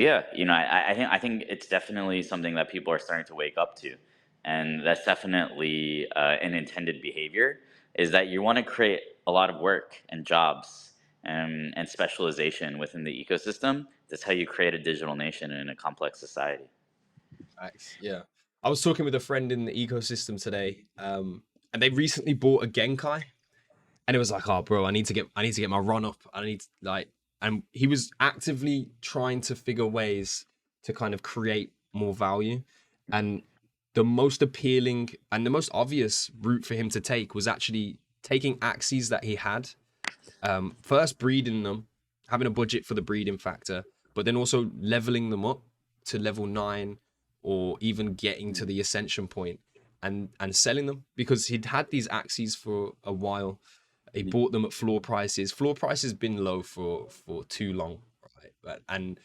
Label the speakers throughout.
Speaker 1: Yeah, I think it's definitely something that people are starting to wake up to, and that's definitely an intended behavior. Is that you want to create a lot of work and jobs and specialization within the ecosystem. That's how you create a digital nation in a complex society.
Speaker 2: Facts. Yeah. I was talking with a friend in the ecosystem today, and they recently bought a Genkai, and it was like, oh, bro, I need to get my run up. I need to, like, and he was actively trying to figure ways to kind of create more value, and the most appealing and the most obvious route for him to take was actually taking axes that he had, first breeding them, having a budget for the breeding factor, but then also leveling them up to level 9 or even getting to the ascension point and selling them because he'd had these axes for a while. He bought them at floor prices. Floor prices been low for too long, right? And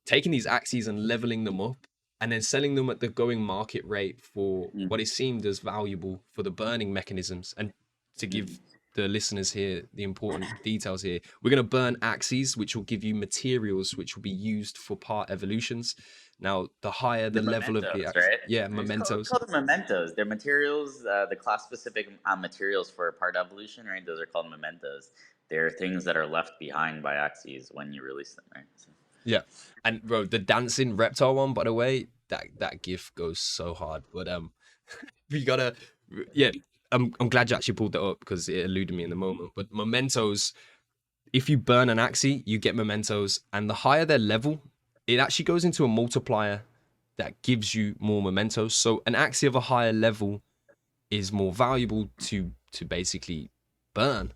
Speaker 2: taking these axes and leveling them up and then selling them at the going market rate for what it seemed as valuable for the burning mechanisms. And to give the listeners here the important details here, we're going to burn axes, which will give you materials which will be used for part evolutions. Now, the higher the
Speaker 1: The
Speaker 2: level of the
Speaker 1: mementos,
Speaker 2: axe,
Speaker 1: right?
Speaker 2: yeah,
Speaker 1: It's
Speaker 2: mementos.
Speaker 1: called the mementos. They're materials, the class specific materials for part evolution, right? Those are called mementos. They're things that are left behind by axes when you release them, right? So,
Speaker 2: Yeah, and bro, the dancing reptile one, by the way, that gif goes so hard. But we gotta, yeah. I'm glad you actually pulled that up because it eluded me in the moment. But mementos, if you burn an axie, you get mementos, and the higher their level, it actually goes into a multiplier that gives you more mementos. So an axie of a higher level is more valuable to basically burn,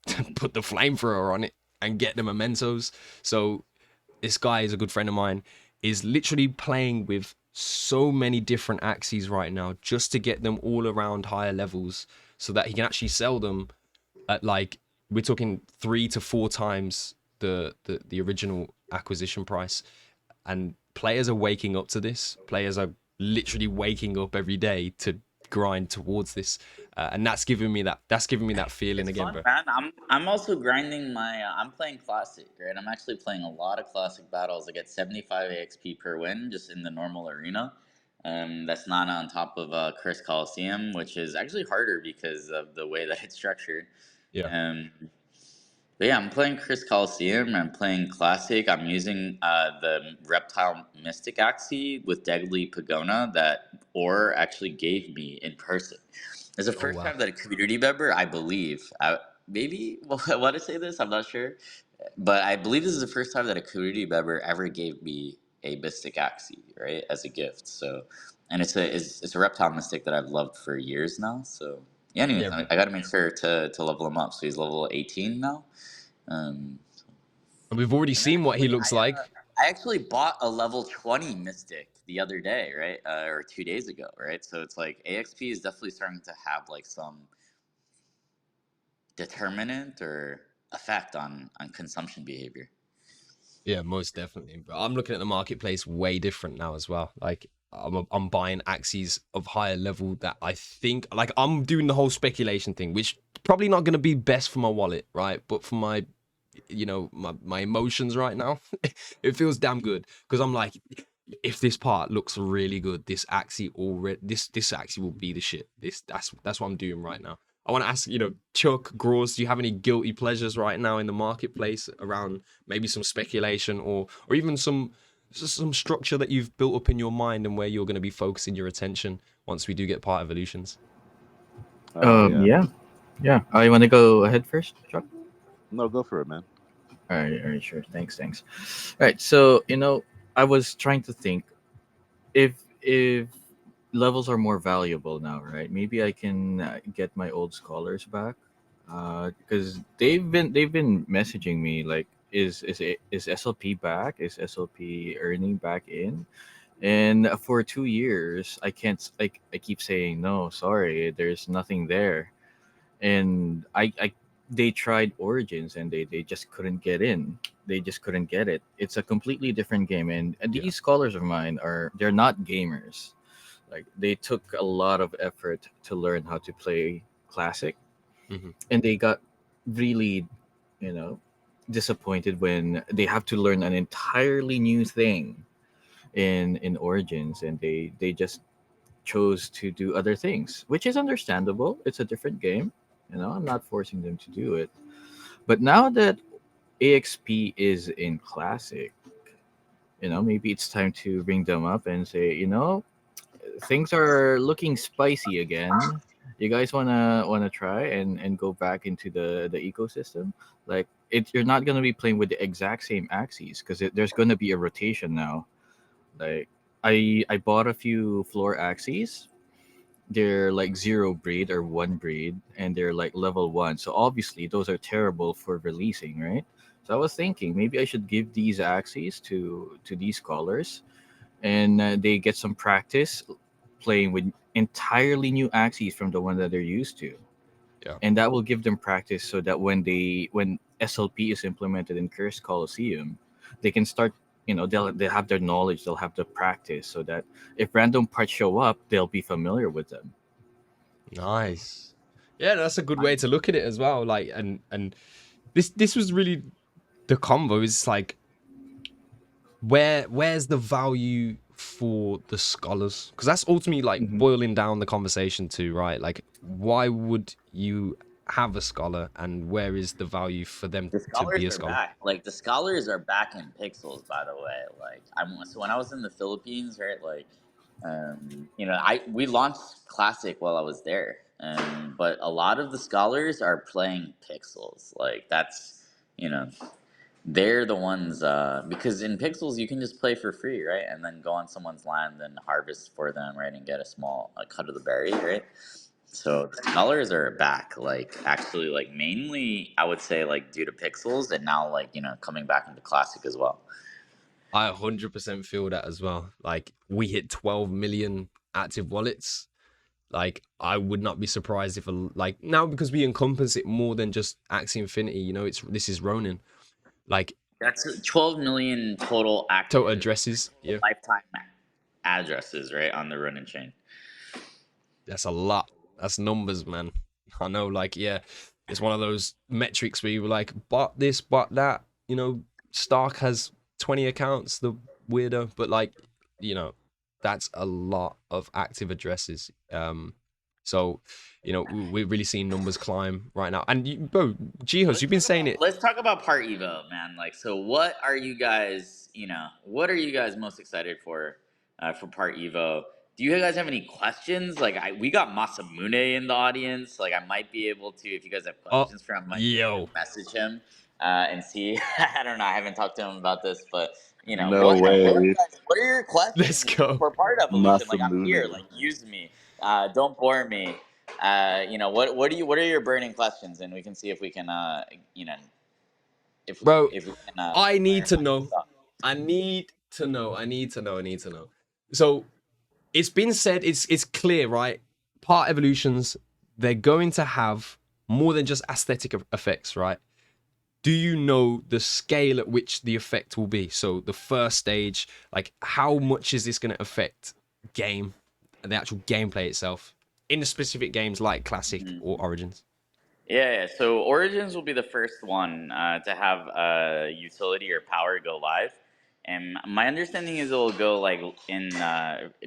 Speaker 2: to put the flamethrower on it and get the mementos. So this guy is a good friend of mine, is literally playing with so many different axes right now just to get them all around higher levels so that he can actually sell them at, like, we're talking 3 to 4 times the original acquisition price. And players are waking up to this. Players are literally waking up every day to grind towards this, and that's giving me that feeling
Speaker 1: it's
Speaker 2: again,
Speaker 1: fun,
Speaker 2: bro.
Speaker 1: man. I'm also grinding my. I'm playing classic, right? I'm actually playing a lot of classic battles. I get 75 AXP per win just in the normal arena. That's not on top of Chris Coliseum, which is actually harder because of the way that it's structured.
Speaker 2: Yeah.
Speaker 1: Um, But yeah, I'm playing Chris Coliseum. I'm playing Classic. I'm using the Reptile Mystic Axie with Deadly Pagona that Or actually gave me in person. It's the
Speaker 2: Oh
Speaker 1: first
Speaker 2: wow.
Speaker 1: time that a community member, I believe, maybe, well, I want to say this, I'm not sure, but I believe this is the first time that a community member ever gave me a Mystic Axie, right, as a gift. So, and it's a Reptile Mystic that I've loved for years now. So, yeah, anyways,
Speaker 2: Yeah.
Speaker 1: I got to make sure to level him up. So he's level 18 now. Um,
Speaker 2: And we've already
Speaker 1: and then
Speaker 2: seen what he looks like.
Speaker 1: I actually bought a level 20 Mystic the other day, right? Or 2 days ago, right? So it's like AXP is definitely starting to have like some determinant or effect on consumption behavior.
Speaker 2: Yeah, most definitely. But I'm looking at the marketplace way different now as well. Like I'm buying axes of higher level that I think, like, I'm doing the whole speculation thing, which probably not going to be best for my wallet, right? But for my, my emotions right now, it feels damn good because I'm like, if this part looks really good, this axie already, this axie will be the shit. That's what I'm doing right now. I want to ask, Chuck, Grawrz, do you have any guilty pleasures right now in the marketplace around maybe some speculation or even some structure that you've built up in your mind and where you're going to be focusing your attention once we do get part evolutions?
Speaker 3: Yeah.
Speaker 4: Yeah, yeah. You want to go ahead first, Chuck?
Speaker 3: No, go for it, man.
Speaker 4: All right, sure. Thanks. All right, so I was trying to think if levels are more valuable now, right? Maybe I can get my old scholars back, because they've been messaging me like, is SLP back? Is SLP earning back in? And for 2 years, I can't. Like, I keep saying no. Sorry, there's nothing there. And I they tried Origins and they just couldn't get in. They just couldn't get it. It's a completely different game, and
Speaker 2: Yeah.
Speaker 4: these scholars of mine they're not gamers. Like, they took a lot of effort to learn how to play classic,
Speaker 2: Hmm.
Speaker 4: and they got really, you know disappointed when they have to learn an entirely new thing in Origins, and they just chose to do other things, which is understandable. It's a different game. I'm not forcing them to do it. But now that AXP is in Classic, maybe it's time to ring them up and say, things are looking spicy again. You guys wanna try and go back into the ecosystem? Like you're not gonna be playing with the exact same axes because there's gonna be a rotation now. Like I bought a few floor axes. They're like 0 breed or 1 breed, and they're like level 1. So obviously those are terrible for releasing, right? So I was thinking maybe I should give these axes to these scholars, and they get some practice playing with entirely new axes from the one that they're used to.
Speaker 2: Yeah.
Speaker 4: And that will give them practice so that when SLP is implemented in Cursed Colosseum, they can start, they'll have their knowledge, they'll have the practice, so that if random parts show up, they'll be familiar with them.
Speaker 2: Nice. Yeah, that's a good way to look at it as well. Like, and this was really the combo. Is like, where's the value for the scholars? Because that's ultimately like
Speaker 4: Mhm.
Speaker 2: boiling down the conversation to, right? Like, why would you have a scholar, and where is the value for them
Speaker 1: The
Speaker 2: to be
Speaker 1: scholars
Speaker 2: a
Speaker 1: are
Speaker 2: scholar?
Speaker 1: back. Like the scholars are back in pixels, by the way. Like so when I was in the Philippines, right? Like, we launched Classic while I was there, but a lot of the scholars are playing pixels. Like that's you know they're the ones because in pixels you can just play for free, right? And then go on someone's land and harvest for them, right? And get a cut of the berry, right? So the scholars are back, like actually, like mainly I would say like due to pixels, and now like coming back into classic as well.
Speaker 2: I 100% feel that as well. Like, we hit 12 million active wallets. Like, I would not be surprised if like now, because we encompass it more than just Axie Infinity. This is Ronin. Like,
Speaker 1: That's 12 million total
Speaker 2: total
Speaker 1: active
Speaker 2: addresses. Yeah,
Speaker 1: lifetime addresses, right, on the Ronin chain.
Speaker 2: that's a lot. That's numbers, man. I know. Like, yeah, it's one of those metrics where you were like, bought this, bought that. Stark has 20 accounts, the weirdo, but like, you know, that's a lot of active addresses. So, we're really seeing numbers climb right now. And bro, Jihoz, you've been saying it.
Speaker 1: Let's talk about Part Evo, man. Like, so what are you guys, most excited for Part Evo? Do you guys have any questions? Like, we got Masamune in the audience. Like, I might be able to, if you guys have
Speaker 2: Oh,
Speaker 1: questions for him, I might be able
Speaker 2: yo,
Speaker 1: to message him and see. I don't know. I haven't talked to him about this, but
Speaker 3: No way.
Speaker 1: what are your
Speaker 2: let's
Speaker 1: questions
Speaker 2: go.
Speaker 1: for Part Evolution? Like, I'm here.
Speaker 3: Masamune.
Speaker 1: Like, use me. Don't bore me. What are your burning questions, and we can see if we can
Speaker 2: Bro,
Speaker 1: if we can
Speaker 2: I need to
Speaker 1: clarify some
Speaker 2: know.
Speaker 1: stuff.
Speaker 2: I need to know. I need to know. I need to know. So it's been said, it's clear, right? Part evolutions, they're going to have more than just aesthetic effects, right? Do you know the scale at which the effect will be? So the first stage, like, how much is this going to affect game and the actual gameplay itself in the specific games like Classic
Speaker 1: Mhm.
Speaker 2: or Origins?
Speaker 1: Yeah. So Origins will be the first one to have utility or power go live, and my understanding is it will go like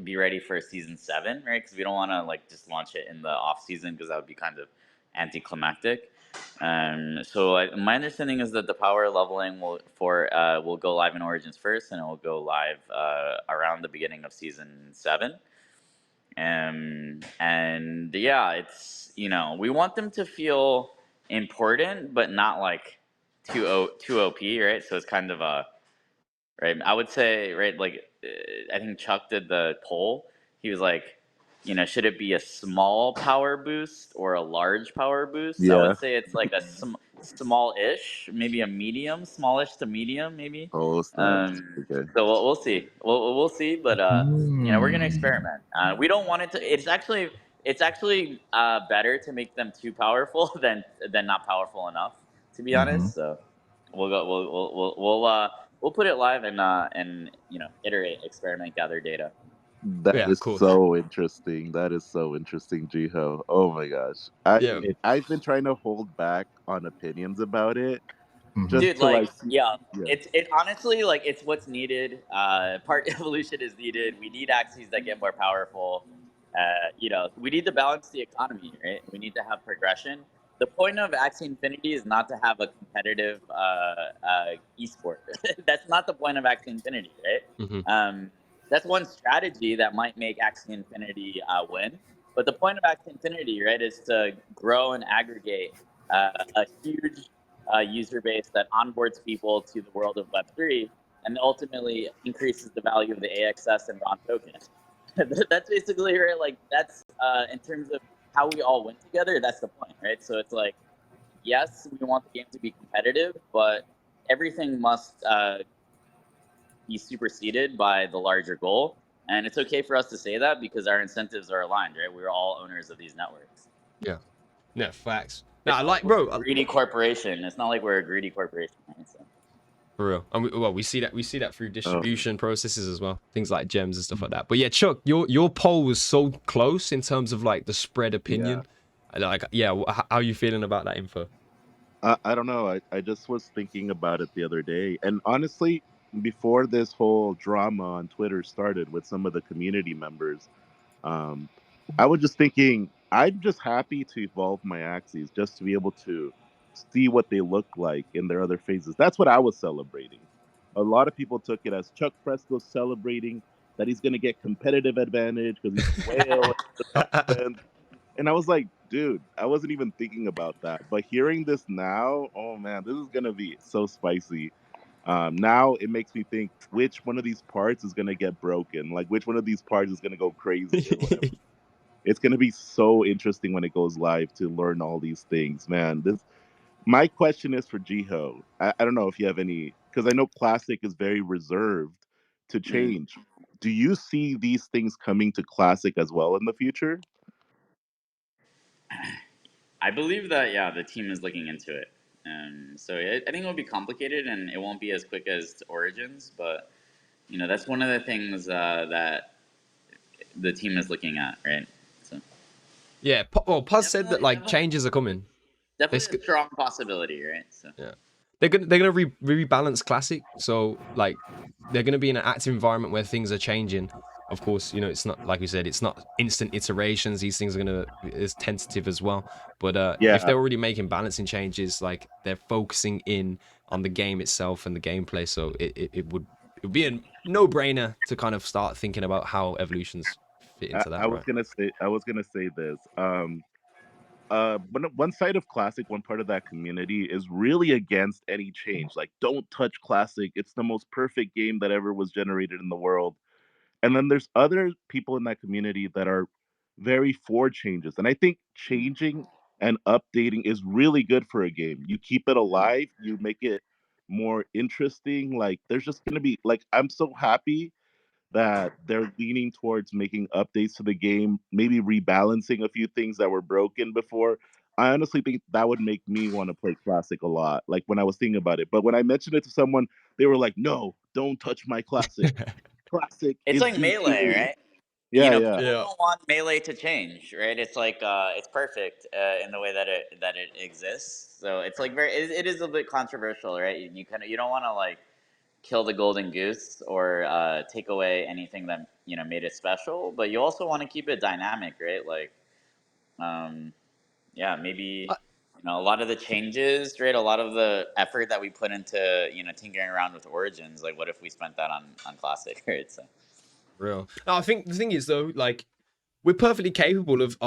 Speaker 1: be ready for season 7, right? Because we don't want to like just launch it in the off season because that would be kind of anticlimactic. So my understanding is that the power leveling will go live in Origins first, and it will go live around the beginning of season 7. And yeah, it's we want them to feel important, but not like too OP, right? So it's kind of a right. I would say right, like I think Chuck did the poll. He was like, should it be a small power boost or a large power boost? I
Speaker 3: Yeah.
Speaker 1: would say it's like a small-ish, maybe a medium, smallish to medium, maybe.
Speaker 3: Oh, snaps. Okay.
Speaker 1: So we'll see. We'll see, but we're gonna
Speaker 4: Hmm.
Speaker 1: experiment. We don't want it to. It's actually better to make them too powerful than not powerful enough. To be
Speaker 4: Mm-hmm.
Speaker 1: honest, so we'll go. We'll put it live and iterate, experiment, gather data.
Speaker 3: That
Speaker 2: Yeah,
Speaker 3: is
Speaker 2: of course.
Speaker 3: so interesting. That is so interesting, Jiho. Oh my gosh.
Speaker 2: Yeah.
Speaker 3: I've been trying to hold back on opinions about it
Speaker 4: Mhm.
Speaker 3: just
Speaker 1: Dude,
Speaker 3: to
Speaker 1: like,
Speaker 3: like see,
Speaker 1: yeah,
Speaker 3: yeah.
Speaker 1: it honestly, like, it's what's needed. Part evolution is needed. We need axes that get more powerful. We need to balance the economy, right? We need to have progression. The point of Axie Infinity is not to have a competitive esport. That's not the point of Axie Infinity, right?
Speaker 2: Mhm.
Speaker 1: That's one strategy that might make Axie Infinity win. But the point of Axie Infinity, right, is to grow and aggregate a huge user base that onboards people to the world of Web3 and ultimately increases the value of the AXS and RON token. That's basically right. Like that's in terms of how we all win together. That's the point, right? So it's like, yes, we want the game to be competitive, but everything must be superseded by the larger goal. And it's okay for us to say that because our incentives are aligned, right? We're all owners of these networks.
Speaker 2: Yeah. No, facts. No,
Speaker 1: It's
Speaker 2: I
Speaker 1: not
Speaker 2: like,
Speaker 1: like we're
Speaker 2: bro.
Speaker 1: a greedy corporation. It's not like we're a greedy corporation, right? So.
Speaker 2: For real. And we see that through
Speaker 3: Oh,
Speaker 2: distribution processes as well. Things like gems and stuff like that. But yeah, Chuck, your poll was so close in terms of like the spread
Speaker 3: yeah.
Speaker 2: opinion. Like, yeah, how are you feeling about that info?
Speaker 3: I don't know. I just was thinking about it the other day, and honestly, before this whole drama on Twitter started with some of the community members, um, I was just thinking I'm just happy to evolve my axes just to be able to see what they look like in their other phases. That's what I was celebrating. A lot of people took it as Chuck Fresco celebrating that he's going to get competitive advantage because he's a whale and the dolphins. And I was like, dude, I wasn't even thinking about that. But hearing this now, oh man, this is gonna be so spicy. Now it makes me think which one of these parts is gonna get broken, like which one of these parts is gonna go crazy or whatever. It's gonna be so interesting when it goes live to learn all these things, man. This my question is for Jiho. I don't know if you have any, because I know Classic is very reserved to
Speaker 1: Mm.
Speaker 3: change. Do you see these things coming to Classic as well in the future?
Speaker 1: I believe that the team is looking into it. I think it'll be complicated and it won't be as quick as Origins, but that's one of the things that the team is looking at, right? So
Speaker 2: Yeah, well, Puz said that
Speaker 1: definitely,
Speaker 2: like changes are coming.
Speaker 1: definitely a strong possibility, right? So
Speaker 2: Yeah, they're gonna rebalance Classic. So like they're gonna be in an active environment where things are changing. Of course, it's not like we said, it's not instant iterations. These things are gonna is tentative as well. But if
Speaker 3: Yeah,
Speaker 2: they're already making balancing changes, like they're focusing in on the game itself and the gameplay, so it would be a no brainer to kind of start thinking about how evolutions fit into
Speaker 3: I
Speaker 2: that,
Speaker 3: was
Speaker 2: right?
Speaker 3: gonna say this. One side of Classic, one part of that community is really against any change. Like, don't touch Classic. It's the most perfect game that ever was generated in the world. And then there's other people in that community that are very for changes. And I think changing and updating is really good for a game. You keep it alive, you make it more interesting. Like, there's just gonna be like, I'm so happy that they're leaning towards making updates to the game, maybe rebalancing a few things that were broken before. I honestly think that would make me want to play Classic a lot, like when I was thinking about it. But when I mentioned it to someone, they were like, no, don't touch my Classic. Classic
Speaker 1: it's
Speaker 3: is
Speaker 1: like
Speaker 3: the
Speaker 1: Melee,
Speaker 3: truth.
Speaker 1: right?
Speaker 3: Yeah, yeah.
Speaker 1: People
Speaker 2: Yeah.
Speaker 1: don't want Melee to change, right? It's like it's perfect in the way that it exists. So it's like it is a bit controversial, right? You kind of you don't want to like kill the golden goose or take away anything that made it special, but you also want to keep it dynamic, right? Like, um, maybe a lot of the changes, right? A lot of the effort that we put into tinkering around with Origins, like, what if we spent that on Classic, right? So
Speaker 2: Real. No, I think the thing is though, like we're perfectly capable of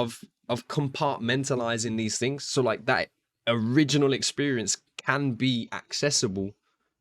Speaker 2: compartmentalizing these things. So like that original experience can be accessible.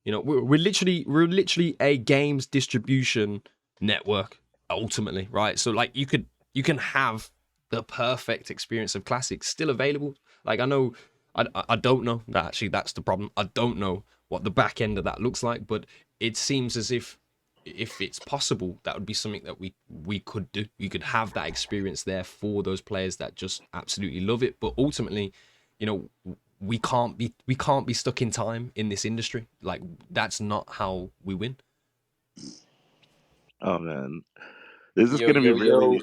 Speaker 2: We're literally a games distribution network ultimately, right? So like you can have the perfect experience of classics still available. Like I know I don't know that actually that's the problem. I don't know what the back end of that looks like, but it seems as if it's possible, that would be something that we could do. You could have that experience there for those players that just absolutely love it. But ultimately, we can't be stuck in time in this industry. Like that's not how we win.
Speaker 3: Oh man, this is
Speaker 1: yo
Speaker 3: gonna be
Speaker 1: yo yo.
Speaker 3: really.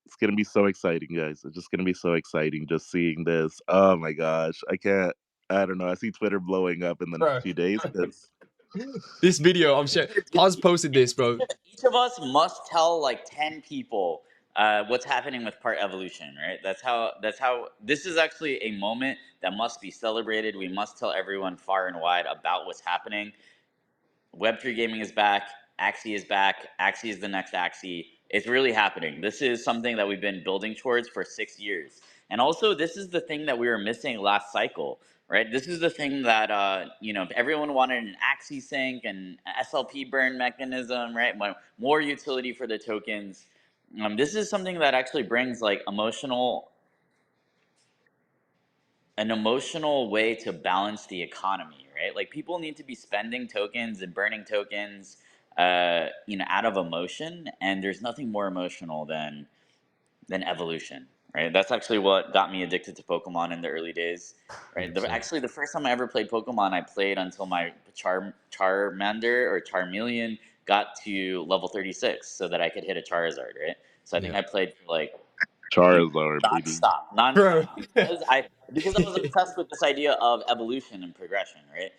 Speaker 3: It's gonna be so exciting, guys. It's just gonna be so exciting just seeing this. Oh my gosh, I can't. I don't know. I see Twitter blowing up in the
Speaker 2: Bro.
Speaker 3: next few days because
Speaker 2: This video, I'm sure Oz posted this, bro.
Speaker 1: Each of us must tell like 10 people what's happening with part evolution, right? That's how this is actually a moment that must be celebrated. We must tell everyone far and wide about what's happening. Web3 gaming is back. Axie is back. Axie is the next Axie. It's really happening. This is something that we've been building towards for 6 years. And also, this is the thing that we were missing last cycle, right? This is the thing that, everyone wanted an Axie sync and SLP burn mechanism, right? More utility for the tokens. This is something that actually brings like an emotional way to balance the economy, right? Like people need to be spending tokens and burning tokens, out of emotion, and there's nothing more emotional than evolution, right? That's actually what got me addicted to Pokemon in the early days, right?
Speaker 2: 100%.
Speaker 1: Actually, the first time I ever played Pokemon, I played until my Charmander or Charmeleon got to level 36, so that I could hit a Charizard, right? So I think I played for like
Speaker 3: Charizard, baby.
Speaker 2: Bro.
Speaker 1: nonstop, because I was obsessed with this idea of evolution and progression, right?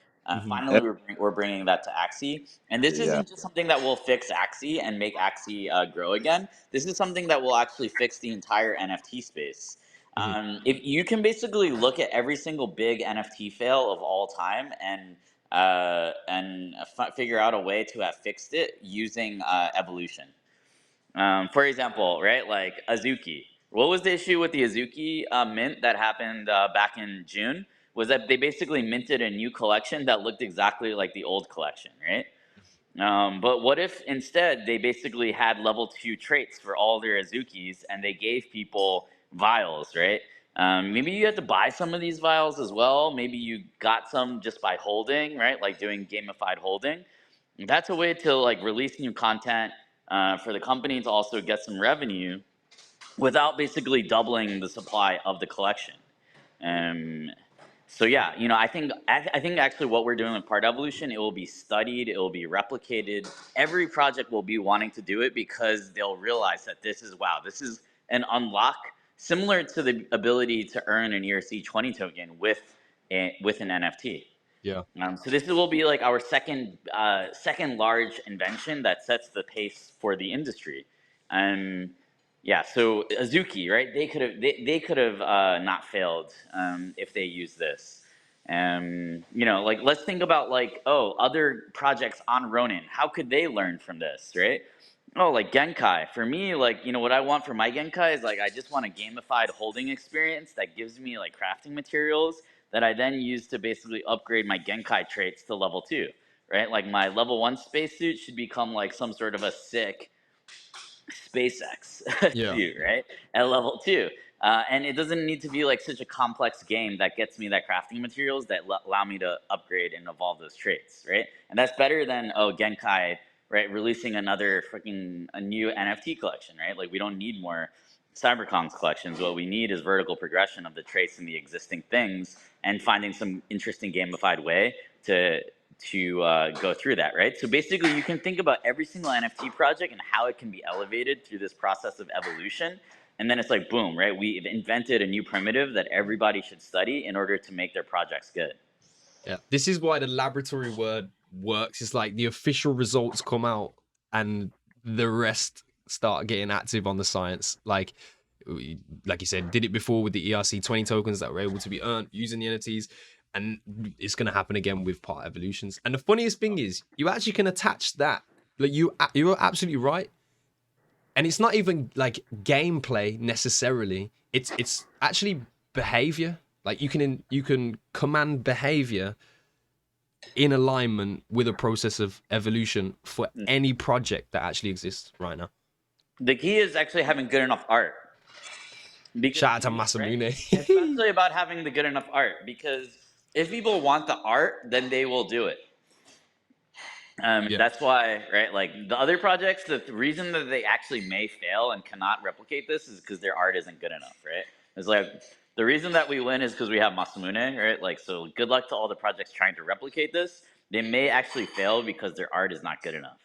Speaker 1: Finally, we're bringing that to Axie, and this
Speaker 3: Yeah.
Speaker 1: isn't just something that will fix Axie and make Axie grow again. This is something that will actually fix the entire NFT space. If you can basically look at every single big NFT fail of all time and figure out a way to have fixed it using evolution. For example, right, like Azuki. What was the issue with the Azuki mint that happened back in June? Was that they basically minted a new collection that looked exactly like the old collection, right? But what if instead they basically had level 2 traits for all their Azukis and they gave people vials, right? Maybe you had to buy some of these vials as well. Maybe you got some just by holding, right? Like doing gamified holding. That's a way to like release new content for the company to also get some revenue without basically doubling the supply of the collection. Um, so yeah, I think actually what we're doing with part evolution, it will be studied, it will be replicated. Every project will be wanting to do it because they'll realize that this is an unlock similar to the ability to earn an ERC20 token with an NFT.
Speaker 2: Yeah.
Speaker 1: So this will be like our second large invention that sets the pace for the industry. Yeah. So Azuki, right? They could have not failed if they used this. Like let's think about like other projects on Ronin. How could they learn from this, right? Oh, like Genkai. For me, like, what I want for my Genkai is like, I just want a gamified holding experience that gives me like crafting materials that I then use to basically upgrade my Genkai traits to level 2, right? Like my level 1 spacesuit should become like some sort of a sick SpaceX
Speaker 2: Yeah.
Speaker 1: suit, right? At level 2. And it doesn't need to be like such a complex game that gets me that crafting materials that allow me to upgrade and evolve those traits, right? And that's better than, Genkai, right, releasing a new NFT collection, right? Like we don't need more CyberCons collections. What we need is vertical progression of the traits in the existing things and finding some interesting gamified way to go through that, right? So basically, you can think about every single NFT project and how it can be elevated through this process of evolution. And then it's like, boom, right? We've invented a new primitive that everybody should study in order to make their projects good.
Speaker 2: Yeah. This is why the laboratory word works. It's like the official results come out and the rest start getting active on the science. Like you said, did it before with the ERC20 tokens that were able to be earned using the NFTs. And it's going to happen again with part evolutions. And the funniest thing is, you actually can attach that. Like you're absolutely right. And it's not even like gameplay necessarily. It's actually behavior. Like you can command behavior in alignment with a process of evolution for any project that actually exists right now.
Speaker 1: The key is actually having good enough art.
Speaker 2: Shout out to Masamune.
Speaker 1: Right? Especially about having the good enough art, because if people want the art, then they will do it. That's why, right? Like the other projects, the reason that they actually may fail and cannot replicate this is because their art isn't good enough, right? It's like the reason that we win is because we have Masamune, right? Like, so good luck to all the projects trying to replicate this. They may actually fail because their art is not good enough.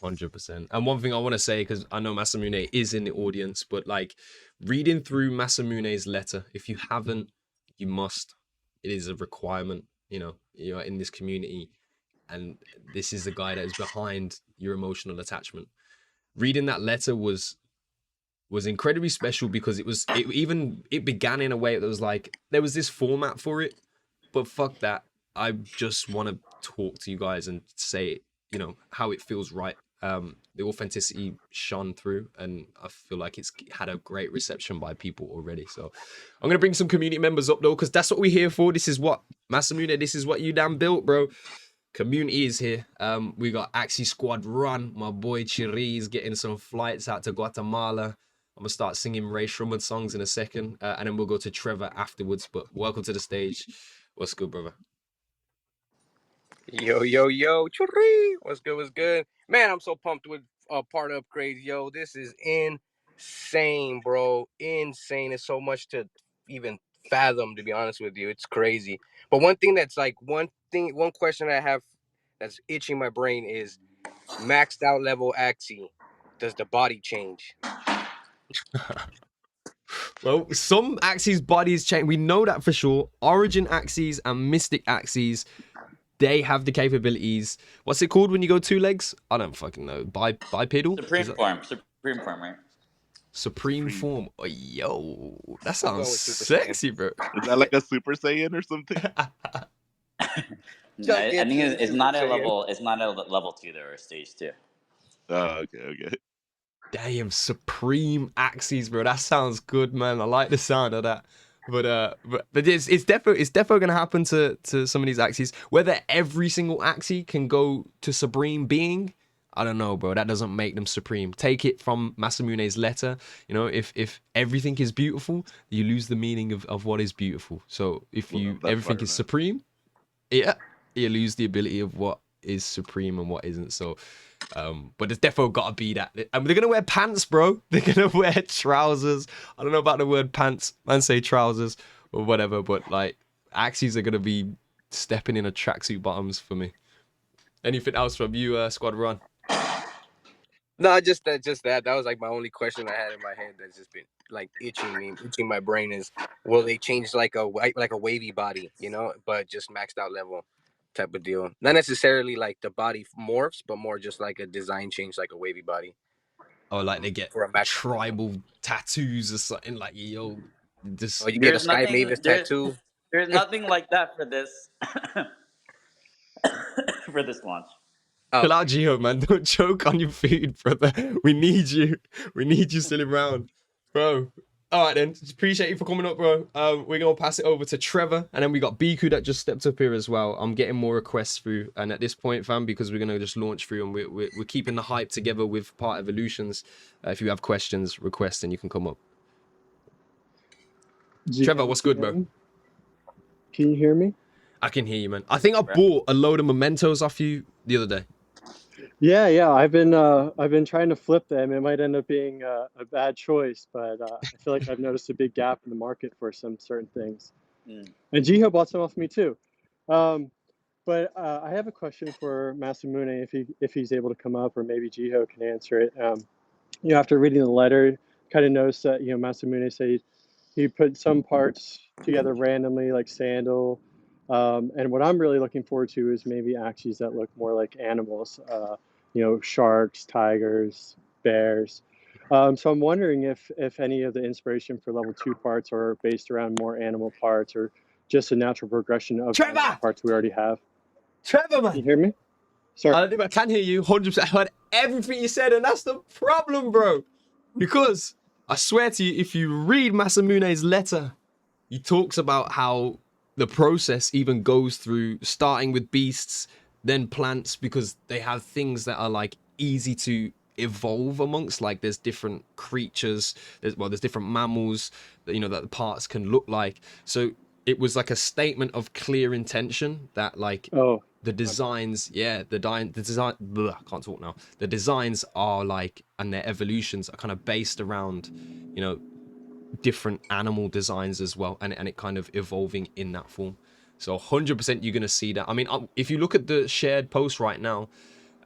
Speaker 2: 100%. And one thing I want to say, because I know Masamune is in the audience, but like reading through Masamune's letter, if you haven't, you must. it is a requirement. You know, you're in this community, and this is the guy that is behind your emotional attachment. Reading that letter was incredibly special because it began in a way that was like there was this format for it, but fuck that. I just want to talk to you guys and say, you know, how it feels right. The authenticity shone through, and I feel like it's had a great reception by people already. So I'm gonna bring some community members up though, because that's what we're here for. This is what Masamune, this is what you damn built, bro. Community is here. We got Axie Squad Run. My boy Chiri's getting some flights out to Guatemala. I'm gonna start singing Ray Shrummer songs in a second, and then we'll go to Trevor afterwards. But welcome to the stage. What's good, brother?
Speaker 5: Yo, yo, yo, churri. What's good? What's good? Man, I'm so pumped with part upgrades. Yo, this is insane, bro. Insane. It's so much to even fathom, to be honest with you. It's crazy. But one question I have that's itching my brain is maxed out level Axie. Does the body change?
Speaker 2: Well, some Axies bodies change. We know that for sure. Origin Axies and Mystic Axies, they have the capabilities. What's it called when you go two legs? I don't fucking know. Bipedal?
Speaker 1: Supreme form, right?
Speaker 2: Supreme form. Oh, yo, that
Speaker 5: going with
Speaker 2: sounds
Speaker 5: Super
Speaker 2: sexy, bro.
Speaker 3: Is that like a Super Saiyan or something?
Speaker 1: No, I think it's not a
Speaker 5: Super Saiyan.
Speaker 1: level. It's not a level 2 though, or stage 2.
Speaker 3: Oh, okay.
Speaker 2: Damn, Supreme Axes, bro. That sounds good, man. I like the sound of that. But it's definitely gonna happen to some of these Axes. Whether every single Axie can go to Supreme Being, I don't know, bro. That doesn't make them supreme. Take it from Masamune's letter. You know, if everything is beautiful, you lose the meaning of what is beautiful. So if everything is supreme, yeah, you lose the ability of what is supreme and what isn't. So but there's definitely gotta be that. And they're gonna wear pants, bro. They're gonna wear trousers. I don't know about the word pants. Man say trousers or whatever, but like Axies are gonna be stepping in a tracksuit bottoms for me. Anything else from you, Squad Run?
Speaker 5: No, just that. That was like my only question I had in my head that's just been like itching my brain is, will they change like a wavy body, you know, but just maxed out level type of deal? Not necessarily like the body morphs, but more just like a design change, like a wavy body.
Speaker 2: Or like they get
Speaker 5: For a max
Speaker 2: tribal tattoos or something. Like, yo, this.
Speaker 5: Oh, you get a
Speaker 1: There's
Speaker 5: Sky
Speaker 1: nothing.
Speaker 5: Mavis tattoo.
Speaker 1: There's nothing like that for this for this launch.
Speaker 5: Oh,
Speaker 2: Chill out, Jiho, man. Don't choke on your food, brother. We need you. We need you still around, bro. All right, then. Appreciate you for coming up, bro. We're going to pass it over to Trevor. And then we got Biku that just stepped up here as well. I'm getting more requests through. And at this point, fam, because we're going to just launch through and we're keeping the hype together with Part Evolutions. If you have questions, request, and you can come up. Trevor, what's good, bro?
Speaker 6: Can you hear me?
Speaker 2: I can hear you, man. I think I bought a load of mementos off you the other day.
Speaker 6: Yeah. I've been trying to flip them. It might end up being a bad choice, but I feel like I've noticed a big gap in the market for some certain things. And Jiho bought some off me too. But I have a question for Masamune if he's able to come up, or maybe Jiho can answer it. You know, after reading the letter, kind of noticed that Masamune said he put some parts together randomly, like sandal. And what I'm really looking forward to is maybe Axies that look more like animals, sharks, tigers, bears. So I'm wondering if any of the inspiration for level 2 parts are based around more animal parts or just a natural progression of the parts we already have.
Speaker 2: Trevor, man.
Speaker 6: Can you hear me? Sorry.
Speaker 2: I can hear you 100%. I heard everything you said, and that's the problem, bro. Because I swear to you, if you read Masamune's letter, he talks about how the process even goes through starting with beasts, then plants, because they have things that are like easy to evolve amongst. Like there's different creatures, there's different mammals that that the parts can look like. So it was like a statement of clear intention that like the designs, I can't talk now. The designs are like, and their evolutions are kind of based around, different animal designs as well, and it kind of evolving in that form. So 100% you're gonna see that. I mean, if you look at the shared post right now,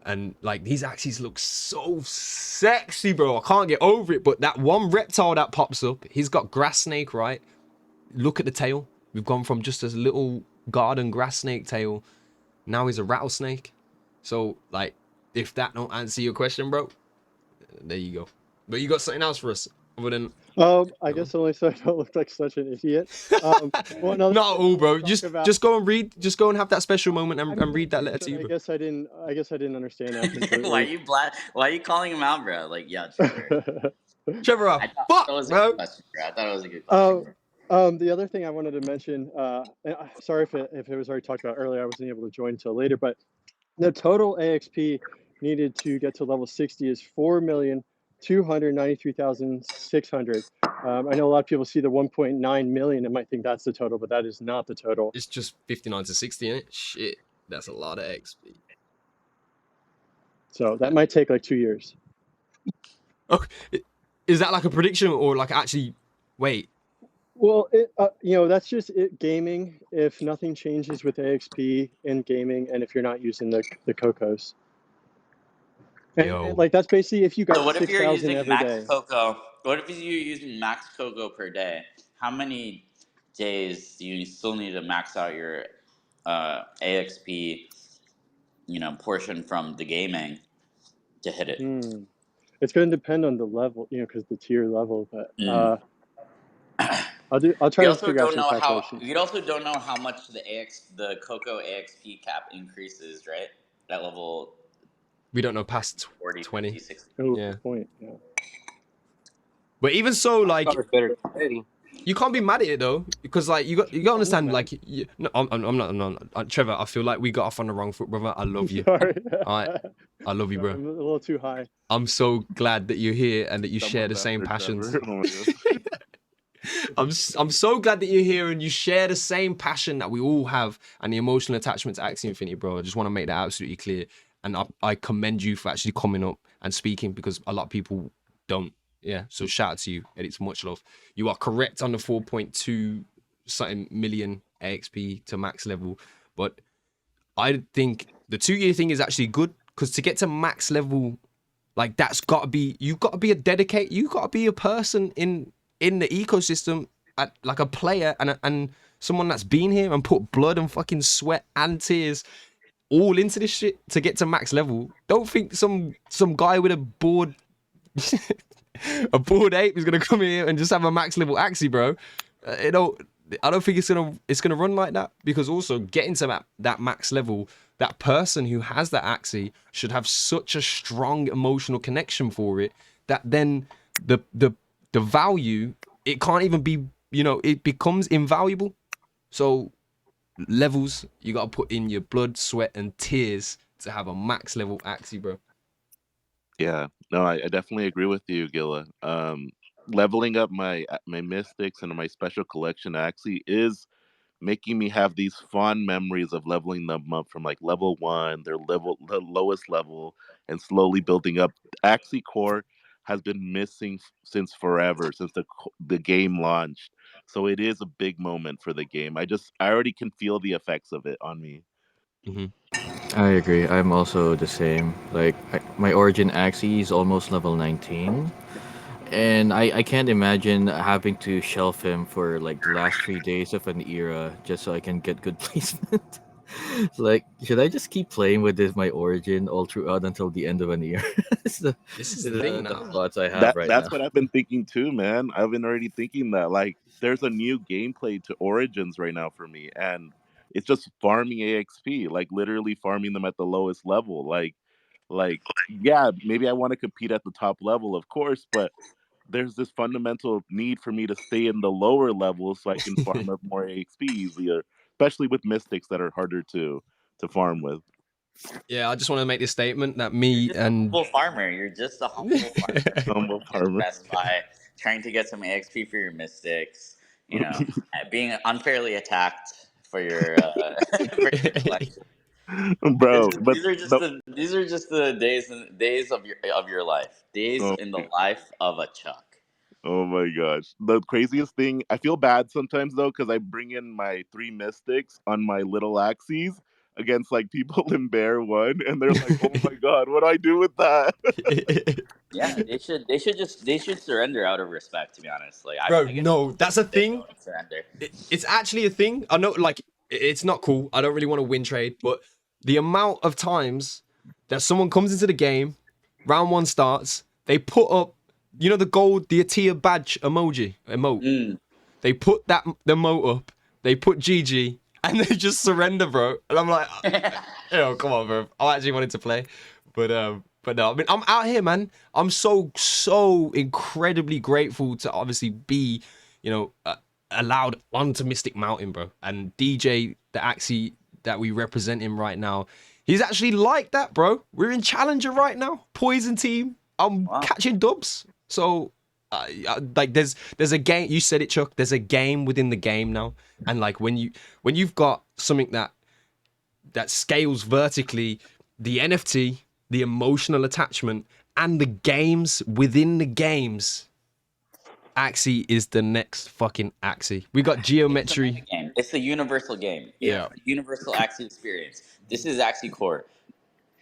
Speaker 2: and like these Axies look so sexy, bro. I can't get over it. But that one reptile that pops up, he's got grass snake, right? Look at the tail. We've gone from just a little garden grass snake tail. Now he's a rattlesnake. So, like, if that don't answer your question, bro, there you go. But you got something else for us other than...
Speaker 6: I guess only so I don't look like such an idiot. Another
Speaker 2: Not
Speaker 6: thing
Speaker 2: all, bro.
Speaker 6: talk
Speaker 2: Just
Speaker 6: about-
Speaker 2: just go and read. Just go and have that special moment
Speaker 6: I
Speaker 2: and
Speaker 6: mean,
Speaker 2: read that letter
Speaker 6: but
Speaker 2: to you,
Speaker 6: I
Speaker 2: bro.
Speaker 6: guess I didn't understand that completely.
Speaker 1: Why are you calling him out, bro? Like, yeah, Trevor.
Speaker 2: Trevor,
Speaker 1: I thought
Speaker 2: fuck,
Speaker 1: that was a
Speaker 2: bro.
Speaker 1: good question, bro. I thought it was a good question.
Speaker 6: The other thing I wanted to mention, sorry if it was already talked about earlier, I wasn't able to join until later, but the total AXP needed to get to level 60 is 4,293,600. I know a lot of people see the 1.9 million and might think that's the total, but that is not the total.
Speaker 2: It's just 59 to 60, ain't it? Shit, that's a lot of XP.
Speaker 6: So that might take like 2 years.
Speaker 2: Okay, is that like a prediction or like actually? Wait,
Speaker 6: Well, that's just it gaming. If nothing changes with AXP in gaming, and if you're not using the Cocos, and like that's basically if you got
Speaker 1: So what if you're
Speaker 6: 6,000
Speaker 1: using
Speaker 6: every
Speaker 1: max
Speaker 6: day.
Speaker 1: cocoa? What if you're using max cocoa per day? How many days do you still need to max out your AXP, portion from the gaming to hit it?
Speaker 6: It's going to depend on the level, because the tier level. But I'll try
Speaker 1: You
Speaker 6: to
Speaker 1: also
Speaker 6: figure out
Speaker 1: don't
Speaker 6: some
Speaker 1: know
Speaker 6: calculations.
Speaker 1: you also don't know how much the cocoa AXP cap increases, right? That level
Speaker 2: we don't know past
Speaker 1: 40,
Speaker 2: 20.
Speaker 1: 50, 60.
Speaker 6: Oh,
Speaker 2: Yeah.
Speaker 6: good point. Yeah.
Speaker 2: But even so, like,
Speaker 5: Better than Eddie.
Speaker 2: you can't be mad at it though, because like you got to understand,
Speaker 6: mad.
Speaker 2: like, no, I'm not. Trevor, I feel like we got off on the wrong foot, brother. I love you.
Speaker 6: Sorry.
Speaker 2: I love you, bro.
Speaker 6: I'm a little too high.
Speaker 2: I'm so glad that you're here and that you share
Speaker 3: Someone's
Speaker 2: the same
Speaker 3: after
Speaker 2: passions.
Speaker 3: Trevor. Oh my God.
Speaker 2: I'm so glad that you're here and you share the same passion that we all have and the emotional attachment to Axie Infinity, bro. I just want to make that absolutely clear. And I commend you for actually coming up and speaking, because a lot of people don't. Yeah, so shout out to you, and it's much love. You are correct on the 4.2 something million AXP to max level, but I think the 2-year thing is actually good, because to get to max level, like, that's got to be, you got to be you got to be a person in the ecosystem, like a player and someone that's been here and put blood and fucking sweat and tears all into this shit to get to max level. Don't think some guy with a bored a bored ape is gonna come here and just have a max level Axie, bro. I don't think it's gonna run like that, because also getting to that max level, that person who has that Axie should have such a strong emotional connection for it that then the value, it can't even be, it becomes invaluable. So levels, you gotta put in your blood, sweat, and tears to have a max level Axie, bro.
Speaker 3: Yeah, no, I definitely agree with you, Gilla. Leveling up my mystics and my special collection actually is making me have these fond memories of leveling them up from like level 1, the lowest level, and slowly building up. Axie Core has been missing since forever, since the game launched. So it is a big moment for the game. I already can feel the effects of it on me.
Speaker 4: I agree. I'm also the same. Like my origin Axie is almost level 19, and I can't imagine having to shelf him for like the last 3 days of an era just so I can get good placement. Like, should I just keep playing with my origin all throughout until the end of an era? This
Speaker 2: is the thing now.
Speaker 4: thoughts I have right now.
Speaker 3: That's what I've been thinking too, man. I've been already thinking that like there's a new gameplay to Origins right now for me, and it's just farming AXP, like literally farming them at the lowest level. Like yeah, maybe I want to compete at the top level, of course, but there's this fundamental need for me to stay in the lower levels so I can farm up more AXP easier, especially with mystics that are harder to farm with.
Speaker 2: Yeah, I just want to make this statement that me
Speaker 1: You're just a
Speaker 2: and
Speaker 1: humble farmer. You're just a humble farmer.
Speaker 3: Humble
Speaker 1: Working at
Speaker 3: farmer.
Speaker 1: Best Buy, trying to get some AXP for your mystics. Being unfairly attacked for your for your collection.
Speaker 3: Bro, but
Speaker 1: These are just the days of your life. Days
Speaker 3: oh,
Speaker 1: in the life of a Chuck.
Speaker 3: oh my gosh. The craziest thing, I feel bad sometimes though, because I bring in my 3 mystics on my little axes against like people in Bear 1, and they're like, oh my god, what do I do with that?
Speaker 1: Yeah, they should surrender out of respect. To be honest, like
Speaker 2: Bro,
Speaker 1: I get
Speaker 2: no, that's a
Speaker 1: they
Speaker 2: thing.
Speaker 1: don't surrender.
Speaker 2: It's actually a thing. I know, like, it's not cool. I don't really want to win trade, but the amount of times that someone comes into the game, round one starts, they put up, you know, the Atia badge emote.
Speaker 1: Mm.
Speaker 2: They put the emote up, they put GG, and they just surrender, bro. And I'm like, oh, come on, bro. I actually wanted to play, but no. I mean, I'm out here, man. I'm so incredibly grateful to obviously be, you know, allowed onto Mystic Mountain, bro. And DJ, the Axie that we represent him right now, he's actually like that, bro. We're in Challenger right now, Poison team. I'm
Speaker 1: Wow.
Speaker 2: catching dubs, so. Like there's a game. You said it, Chuck. There's a game within the game now, and like when you've got something that scales vertically, the NFT, the emotional attachment, and the games within the games. Axie is the next fucking Axie. We got
Speaker 1: It's a
Speaker 2: geometry.
Speaker 1: meta game. It's a universal game.
Speaker 2: Yeah.
Speaker 1: It's a universal Axie experience. This is Axie Core.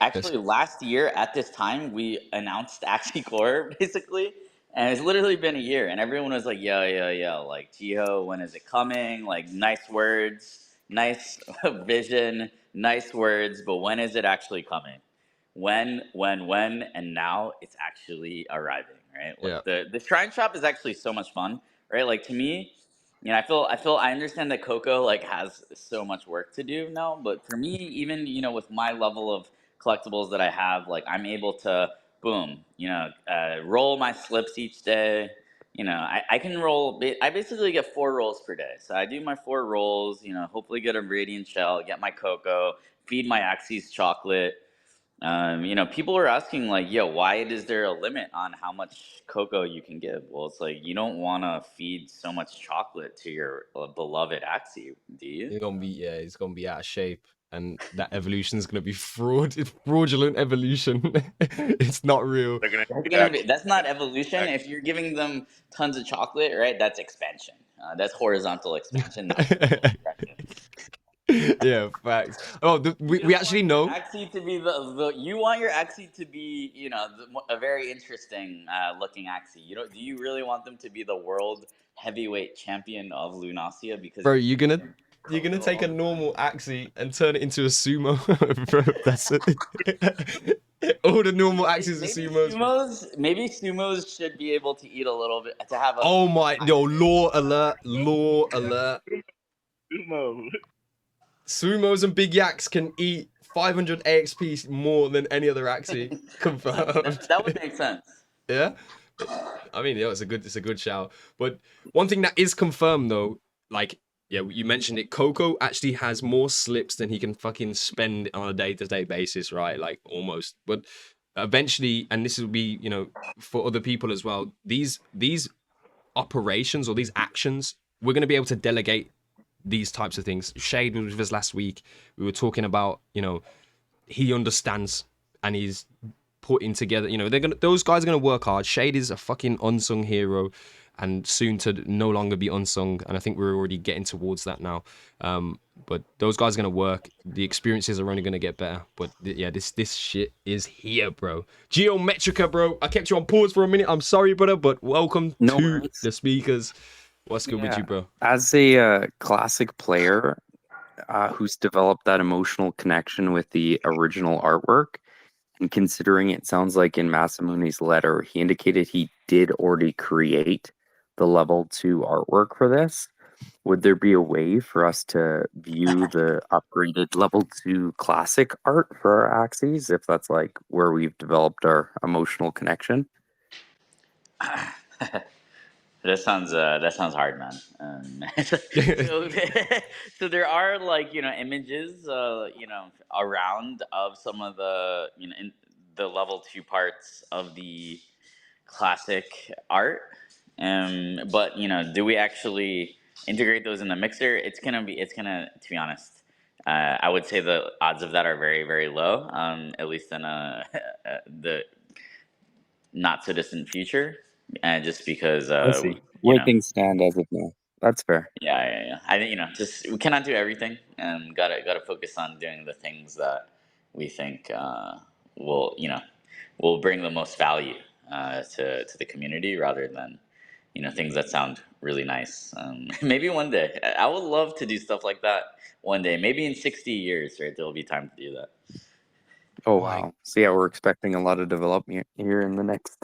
Speaker 1: Actually, last year at this time, we announced Axie Core basically, and it's literally been a year, and everyone was like, "Yo, like Jiho, when is it coming? Like, nice words, nice vision, nice words, but when is it actually coming? When, and now it's actually arriving, right?
Speaker 2: Yeah.
Speaker 1: Like the Shrine Shop is actually so much fun, right? Like to me, you know, I understand that Coco like has so much work to do now, but for me, even with my level of collectibles that I have, like I'm able to boom, roll my slips each day. I can roll. I basically get 4 rolls per day, so I do my 4 rolls. Hopefully get a radiant shell, get my cocoa, feed my Axis chocolate. People are asking like, "Yo, why is there a limit on how much cocoa you can give?" Well, it's like you don't want to feed so much chocolate to your beloved Axie, do you?
Speaker 2: It's gonna be out of shape, and that evolution is gonna be fraudulent evolution. It's not real.
Speaker 3: They're gonna
Speaker 1: That's not evolution. If you're giving them tons of chocolate, right? That's expansion. That's horizontal expansion, not progression.
Speaker 2: Yeah, facts. Oh, we actually know.
Speaker 1: Axie to be you want your Axie to be a very interesting looking Axie. Do you really want them to be the world heavyweight champion of Lunacia? Because
Speaker 2: Bro, you're gonna take a normal Axie and turn it into a sumo, bro. That's it. All the normal Axies are sumos.
Speaker 1: Maybe sumos should be able to eat a little bit to have a.
Speaker 2: Oh my, yo, law alert, law alert.
Speaker 3: sumo.
Speaker 2: Sumos and big yaks can eat 500 AXP more than any other Axie. Confirmed.
Speaker 1: That would make sense.
Speaker 2: Yeah. I mean, it's a good shout. But one thing that is confirmed though, like, yeah, you mentioned it. Coco actually has more slips than he can fucking spend on a day-to-day basis, right? Like almost. But eventually, and this will be, for other people as well. These operations or these actions, we're gonna be able to delegate these types of things. Shade was with us last week. We were talking about, he understands and he's putting together, those guys are gonna work hard. Shade is a fucking unsung hero and soon to no longer be unsung, and I think we're already getting towards that now. But those guys are gonna work. The experiences are only gonna get better. But yeah, this shit is here, bro. Geometrica, bro. I kept you on pause for a minute. I'm sorry, brother, but welcome to the speakers. What's good with you, bro?
Speaker 7: As a classic player who's developed that emotional connection with the original artwork, and considering it sounds like in Masamune's letter, he indicated he did already create the level 2 artwork for this. Would there be a way for us to view the upgraded level 2 classic art for our Axies, if that's like where we've developed our emotional connection?
Speaker 1: That sounds hard, man. So there are images around of some of the in the level 2 parts of the classic art. But do we actually integrate those in the mixer? It's gonna to be honest. I would say the odds of that are very, very low. At least in the not so distant future, just because
Speaker 7: I see. Where things stand as of now. That's fair.
Speaker 1: Yeah. I think just we cannot do everything, and gotta focus on doing the things that we think will bring the most value to the community rather than things that sound really nice. Maybe one day I would love to do stuff like that. One day, maybe in 60 years, right? There'll be time to do that.
Speaker 7: Oh
Speaker 2: My-
Speaker 7: wow! So yeah, we're expecting a lot of development here in the next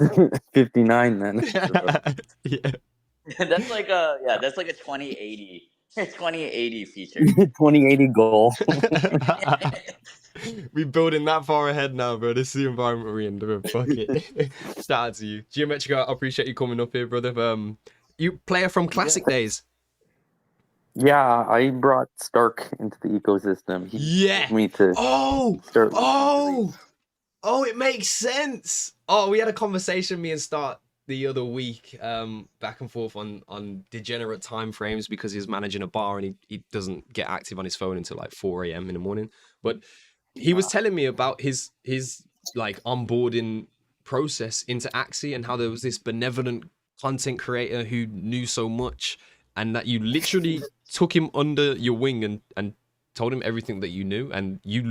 Speaker 7: 59. Then
Speaker 2: yeah.
Speaker 1: That's like a 2080 2080 feature.
Speaker 7: 2080 goal.
Speaker 2: We building that far ahead now, bro. This is the environment we're in, bro. Fuck it. Shout out to you, Geometrica. I appreciate you coming up here, brother. You player from classic days.
Speaker 7: Yeah, I brought Stark into the ecosystem. He told me to start.
Speaker 2: Oh, it makes sense. Oh, we had a conversation, me and Start, the other week, back and forth on degenerate time frames because he's managing a bar and he doesn't get active on his phone until like 4 a.m. in the morning. But he was telling me about his like onboarding process into Axie and how there was this benevolent content creator who knew so much and that you literally took him under your wing and told him everything that you knew, and you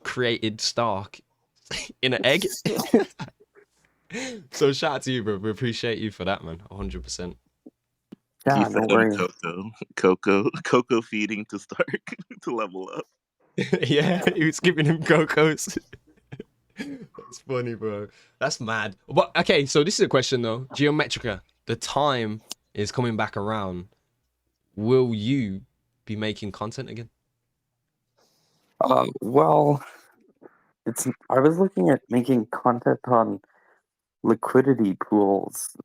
Speaker 2: created Stark in an egg. So shout out to you, bro. We appreciate you for that, man. 100%.
Speaker 7: Yeah,
Speaker 3: He
Speaker 7: don't
Speaker 3: fed
Speaker 7: worry.
Speaker 3: him cocoa feeding to Stark to level up.
Speaker 2: Yeah, he was giving him cocos. That's funny, bro. That's mad. But okay, so this is a question though. Geometrica, the time is coming back around. Will you be making content again?
Speaker 7: Well, I was looking at making content on liquidity pools.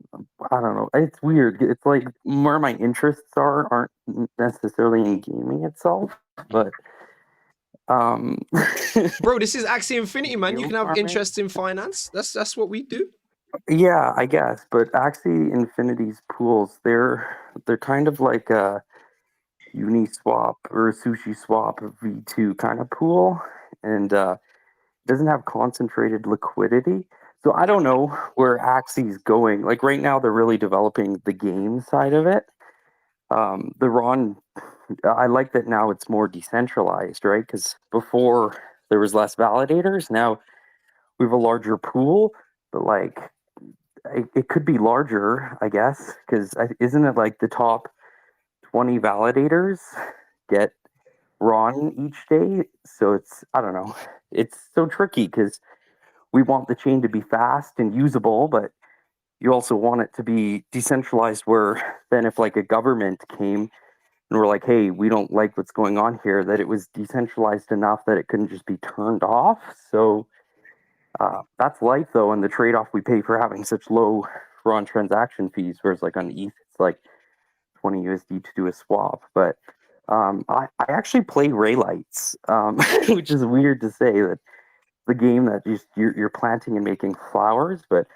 Speaker 7: I don't know. It's weird. It's like where my interests aren't necessarily in gaming itself, but
Speaker 2: bro, this is Axie Infinity, man. You can have
Speaker 7: farming.
Speaker 2: interests in finance. That's what we do.
Speaker 7: Yeah, I guess. But Axie Infinity's pools, they're kind of like a Uniswap or a Sushi Swap V2 kind of pool, and doesn't have concentrated liquidity. So I don't know where Axie's going. Like right now, they're really developing the game side of it. The Ron, I like that now it's more decentralized, right? Because before there was less validators. Now we have a larger pool, but like it could be larger, I guess, because isn't it like the top 20 validators get Ron each day? So I don't know. It's so tricky because we want the chain to be fast and usable, but you also want it to be decentralized where then if like a government came and we're like, hey, we don't like what's going on here, that it was decentralized enough that it couldn't just be turned off. So that's life though, and the trade-off we pay for having such low Ron transaction fees, whereas like on ETH, it's like 20 USD to do a swap. But I actually play Raylights, which is weird to say that the game that you're planting and making flowers. But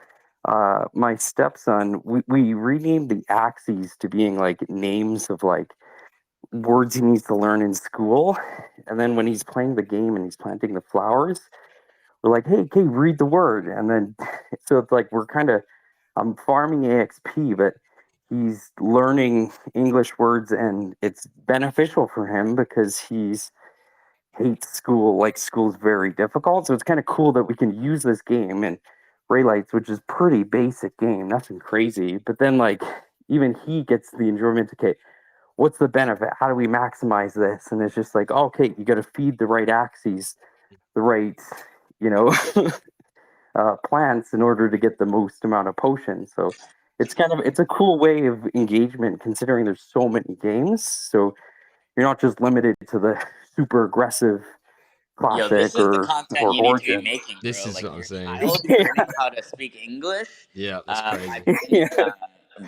Speaker 7: my stepson, we renamed the Axies to being like names of like words he needs to learn in school. And then when he's playing the game and he's planting the flowers, we're like, hey, read the word. And then so it's like I'm farming AXP, but he's learning English words and it's beneficial for him because he's hates school. Like school's very difficult. So it's kind of cool that we can use this game and Raylights, which is pretty basic game, nothing crazy. But then like even he gets the enjoyment. Okay, what's the benefit? How do we maximize this? And it's just like, okay, you got to feed the right axes, the right, plants in order to get the most amount of potions. So it's a cool way of engagement considering there's so many games. So you're not just limited to the super aggressive classic.
Speaker 1: Yo, this is the
Speaker 7: or
Speaker 1: content you need to be
Speaker 7: Origin.
Speaker 1: making, bro.
Speaker 2: This is
Speaker 1: like
Speaker 2: what I'm
Speaker 1: your
Speaker 2: saying.
Speaker 1: child learning how to speak English.
Speaker 2: Yeah, that's crazy.
Speaker 1: I think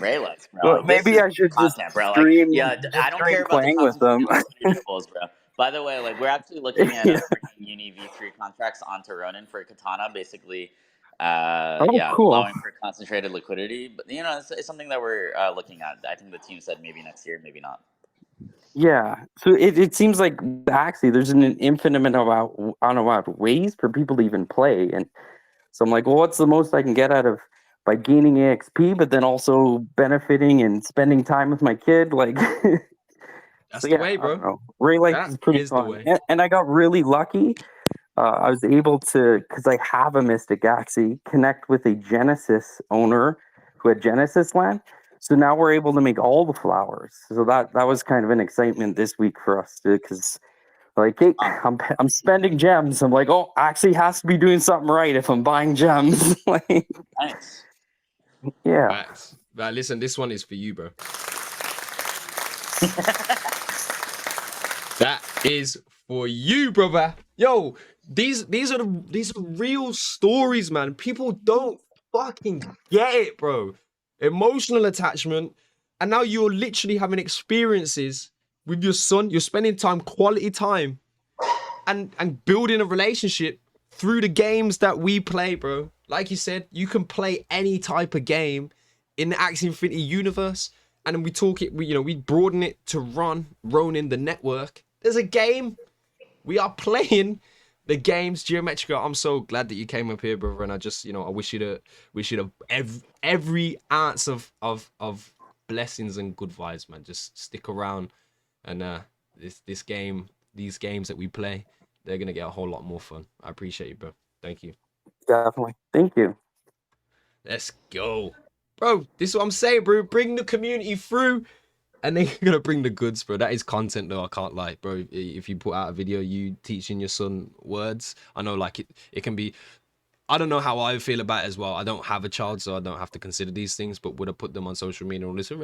Speaker 1: Raylights, bro.
Speaker 7: Well,
Speaker 1: Like, this
Speaker 7: maybe
Speaker 1: is
Speaker 7: I should just
Speaker 1: content, bro. Like,
Speaker 7: stream,
Speaker 1: yeah, I don't care about the
Speaker 7: playing with them.
Speaker 1: concentrated liquidity pools, bro. By the way, like we're actually looking at
Speaker 7: Yeah.
Speaker 1: bringing Uni V3 contracts onto Ronin for Katana, basically.
Speaker 7: Cool.
Speaker 1: Allowing for concentrated liquidity. But it's something that we're looking at. I think the team said maybe next year, maybe not.
Speaker 7: Yeah, so it seems like actually there's an infinite amount of ways for people to even play, and so I'm like, well, what's the most I can get out of by gaining AXP, but then also benefiting and spending time with my kid? Like,
Speaker 2: That's the way, bro.
Speaker 7: Raylights is pretty
Speaker 2: is the
Speaker 7: fun,
Speaker 2: way.
Speaker 7: and I got really lucky I was able to, because I have a Mystic Axie, connect with a Genesis owner who had Genesis land. So now we're able to make all the flowers. So that was kind of an excitement this week for us, because like, hey, I'm spending gems. I'm like, oh, Axie has to be doing something right if I'm buying gems. Like,
Speaker 1: Nice.
Speaker 7: yeah.
Speaker 2: Facts. But listen, this one is for you, bro. That is for you, brother. Yo, these are real stories, man. People don't fucking get it, bro. Emotional attachment, and now you're literally having experiences with your son. You're spending time, quality time, and building a relationship through the games that we play, bro. Like you said, you can play any type of game in the Axie Infinity universe, and then we talk it. We broaden it to Ronin, the network. There's a game. We are playing the games. Geometrica, I'm so glad that you came up here, brother. And I just, I wish you the every ounce of blessings and good vibes, man. Just stick around, and these games that we play, they're gonna get a whole lot more fun. I appreciate you, bro. Thank you.
Speaker 7: Definitely. Thank you.
Speaker 2: Let's go, bro. This is what I'm saying, bro. Bring the community through. And they're gonna bring the goods, bro. That is content, though. I can't lie, bro. If you put out a video, you teaching your son words, I know, like it can be. I don't know how I feel about it as well. I don't have a child, so I don't have to consider these things. But would I put them on social media and listen?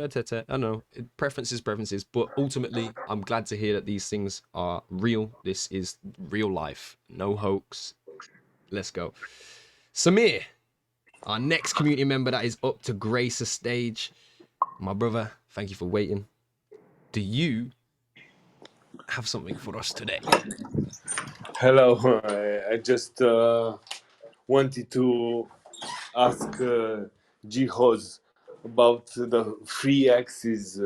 Speaker 2: I know preferences. But ultimately, I'm glad to hear that these things are real. This is real life, no hoax. Let's go, Samir, our next community member that is up to grace a stage. My brother, thank you for waiting. Do you have something for us today?
Speaker 8: Hello, I just wanted to ask Jihoz about the free axes.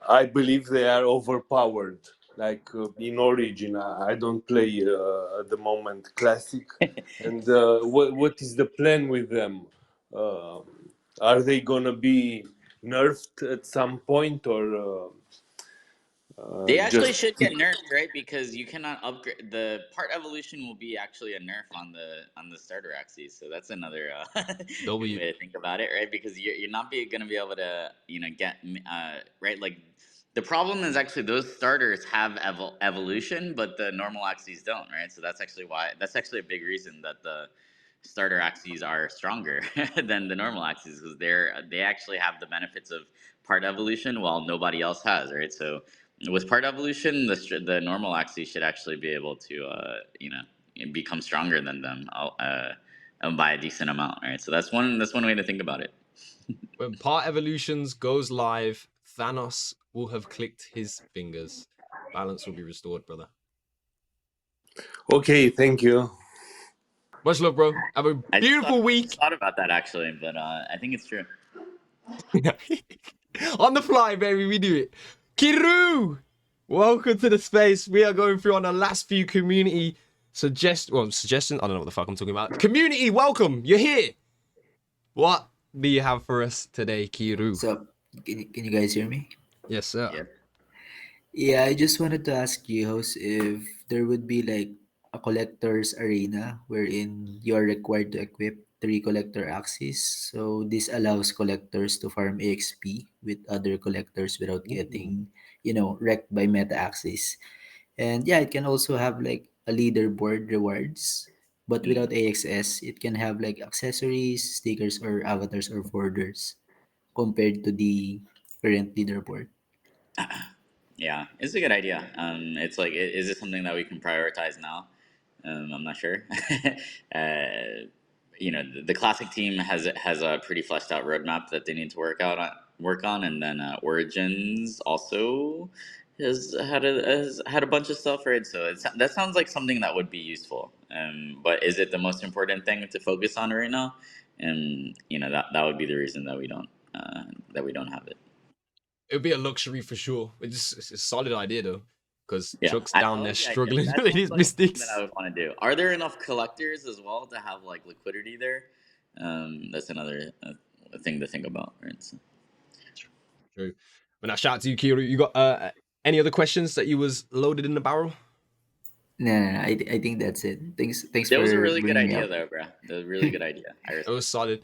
Speaker 8: I believe they are overpowered. Like in Origin, I don't play at the moment Classic. And what is the plan with them? Are they gonna be nerfed at some point, or
Speaker 1: They actually
Speaker 8: just?
Speaker 1: should get nerfed, right? Because you cannot upgrade. The part evolution will be actually a nerf on the starter axes. So that's another good
Speaker 2: W.
Speaker 1: way to think about it, right? Because you're not gonna be able to get right. Like the problem is actually those starters have evolution, but the normal axes don't, right? So that's actually a big reason that the starter axes are stronger than the normal axes, because they actually have the benefits of part evolution while nobody else has, right? So with part evolution, the normal axes should actually be able to become stronger than them by a decent amount, right? So that's one way to think about it.
Speaker 2: When part evolutions goes live, Thanos will have clicked his fingers. Balance will be restored, brother.
Speaker 8: Okay, thank you.
Speaker 2: Much love, bro. Have a beautiful
Speaker 1: I
Speaker 2: week.
Speaker 1: just thought about that actually, but I think it's true.
Speaker 2: On the fly, baby, we do it. Kiru, welcome to the space. We are going through on the last few community suggestions. I don't know what the fuck I'm talking about. Community, welcome. You're here. What do you have for us today, Kiru?
Speaker 9: So, can you guys hear me?
Speaker 2: Yes, sir.
Speaker 1: Yeah.
Speaker 9: Yeah, I just wanted to ask you, host, if there would be like a collector's arena wherein you're required to equip 3 collector axes. So this allows collectors to farm EXP with other collectors without getting, wrecked by meta axes. And yeah, it can also have like a leaderboard rewards, but without AXS, it can have like accessories, stickers, or avatars or folders compared to the current leaderboard.
Speaker 1: Yeah, it's a good idea. It's like, is this something that we can prioritize now? I'm not sure. The classic team has a pretty fleshed out roadmap that they need to work on, and then Origins also has had a bunch of stuff, right? So that sounds like something that would be useful. But is it the most important thing to focus on right now? And that would be the reason that we don't have it.
Speaker 2: It would be a luxury for sure. It's a solid idea though, because
Speaker 1: Yeah,
Speaker 2: Chuck's
Speaker 1: I
Speaker 2: down there
Speaker 1: love the idea.
Speaker 2: struggling
Speaker 1: That
Speaker 2: with
Speaker 1: sounds
Speaker 2: his
Speaker 1: like something
Speaker 2: mystics.
Speaker 1: that I would want to do. Are there enough collectors as well to have like liquidity there? That's another thing to think about, right? So.
Speaker 2: True. When I shout out to you, Kiru, you got any other questions that you was loaded in the barrel?
Speaker 9: No, I think that's it. Thanks
Speaker 1: That was a
Speaker 9: for
Speaker 1: really good
Speaker 9: bringing me
Speaker 1: idea,
Speaker 9: up.
Speaker 1: though, bro. That was a really good idea. I
Speaker 2: It
Speaker 1: respect.
Speaker 2: was solid.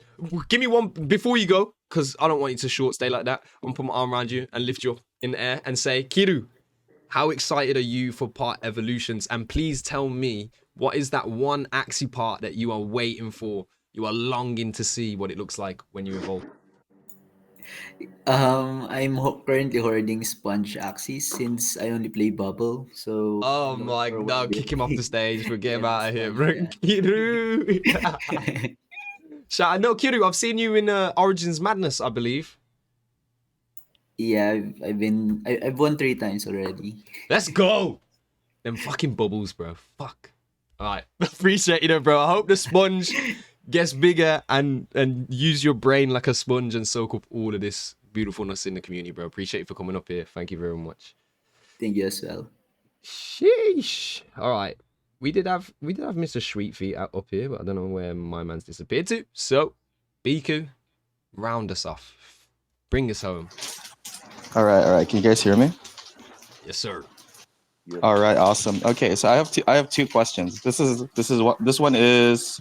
Speaker 2: Give me one before you go, because I don't want you to short stay like that. I'm gonna put my arm around you and lift you up in the air and say, Kiru, how excited are you for part evolutions? And please tell me, what is that one Axie part that you are waiting for? You are longing to see what it looks like when you evolve.
Speaker 9: I'm currently hoarding sponge axes since I only play bubble. So
Speaker 2: Oh
Speaker 9: looking
Speaker 2: my, no,
Speaker 9: forward
Speaker 2: kick him off the
Speaker 9: with
Speaker 2: stage. Forget
Speaker 9: yeah, the
Speaker 2: about it here,
Speaker 9: sponge.
Speaker 2: bro.
Speaker 9: Yeah.
Speaker 2: Kiru. Shout out. No, Kiru, I've seen you in Origins Madness, I believe.
Speaker 9: Yeah, I've won 3 times already.
Speaker 2: Let's go. Them fucking bubbles, bro. Fuck. All right. Appreciate it, bro. I hope the sponge gets bigger and use your brain like a sponge and soak up all of this beautifulness in the community, bro. Appreciate you for coming up here. Thank you very much.
Speaker 9: Thank you as well.
Speaker 2: Sheesh. All right. We did have Mr. Sweetfeet up here, but I don't know where my man's disappeared to. So, Biku, round us off. Bring us home.
Speaker 10: All right. Can you guys hear me?
Speaker 2: Yes, sir.
Speaker 10: All right, awesome. Okay, so I have two questions. This one is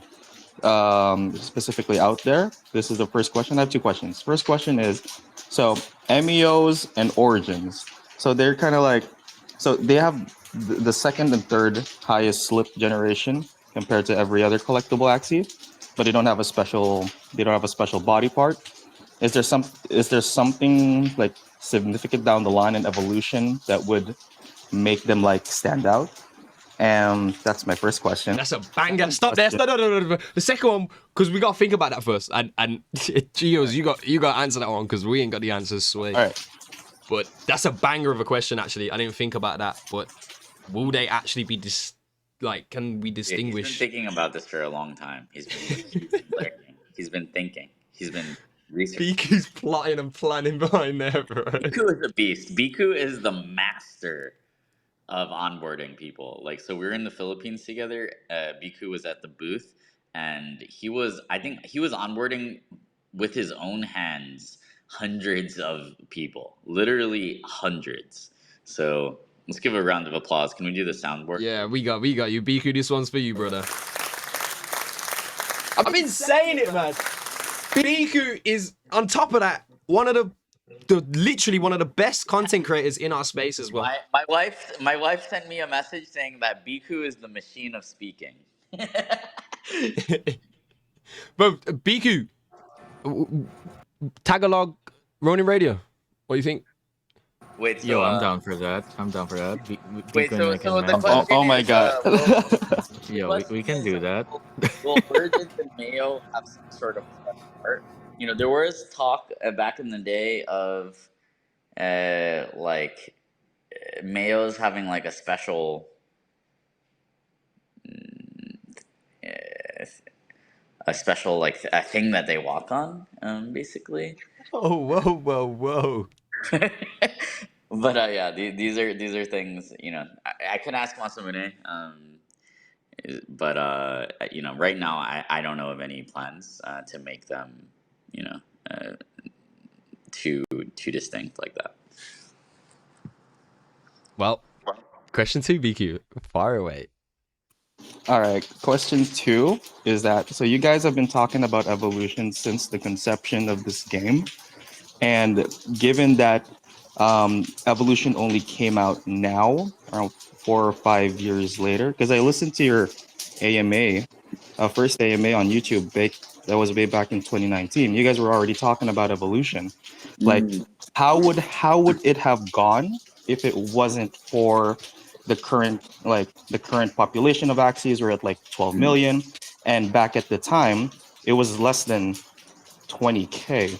Speaker 10: specifically out there. This is the first question. I have two questions. First question is, so MEOs and Origins. So they're kind of like, so they have the second and third highest slip generation compared to every other collectible Axie, but they don't have a special body part. Is there something like significant down the line in evolution that would make them like stand out? And that's my first question.
Speaker 2: That's a banger. Stop there. No. The second one, because we got to think about that first. And Jihoz, you got to answer that one because we ain't got the answers. Sway.
Speaker 10: All right.
Speaker 2: But that's a banger of a question, actually. I didn't think about that. But will they actually be can we distinguish?
Speaker 1: He's been thinking about this for a long time. He's been learning. He's been thinking. He's been researching.
Speaker 2: Biku's plotting and planning behind there, bro.
Speaker 1: Biku is a beast. Biku is the master of onboarding people. Like, so we were in the Philippines together. Biku was at the booth, and I think he was onboarding with his own hands hundreds of people, literally hundreds. So let's give a round of applause. Can we do the soundboard?
Speaker 2: Yeah, we got you, Biku. This one's for you, brother. I've been saying it, man. Biku is on top of that literally one of the best content creators in our space as well.
Speaker 1: My wife sent me a message saying that Biku is the machine of speaking.
Speaker 2: Bro, Biku, Tagalog, Ronin Radio. What do you think?
Speaker 1: Wait, so
Speaker 4: Yo, I'm down for that.
Speaker 1: Wait, so the
Speaker 10: Oh,
Speaker 1: question
Speaker 10: oh my
Speaker 1: is,
Speaker 10: god.
Speaker 4: Yo, we can do that.
Speaker 1: Will Virgins and Mayo have some sort of part? You know, there was talk back in the day of Mayo's having like a special like a thing that they walk on, basically.
Speaker 2: Oh, whoa.
Speaker 1: But yeah, these are things, you know. I could ask Masamune, but you know, right now I don't know of any plans to make them, you know, too distinct like that.
Speaker 2: Well, question 2, BQ, far away.
Speaker 10: All right, question 2 is that, so you guys have been talking about evolution since the conception of this game, and given that evolution only came out now, around 4 or 5 years later, because I listened to your AMA, first AMA on YouTube, that was way back in 2019. You guys were already talking about evolution. Like, how would it have gone if it wasn't for the current population of Axies? We're at like 12 million, and back at the time it was less than 20K.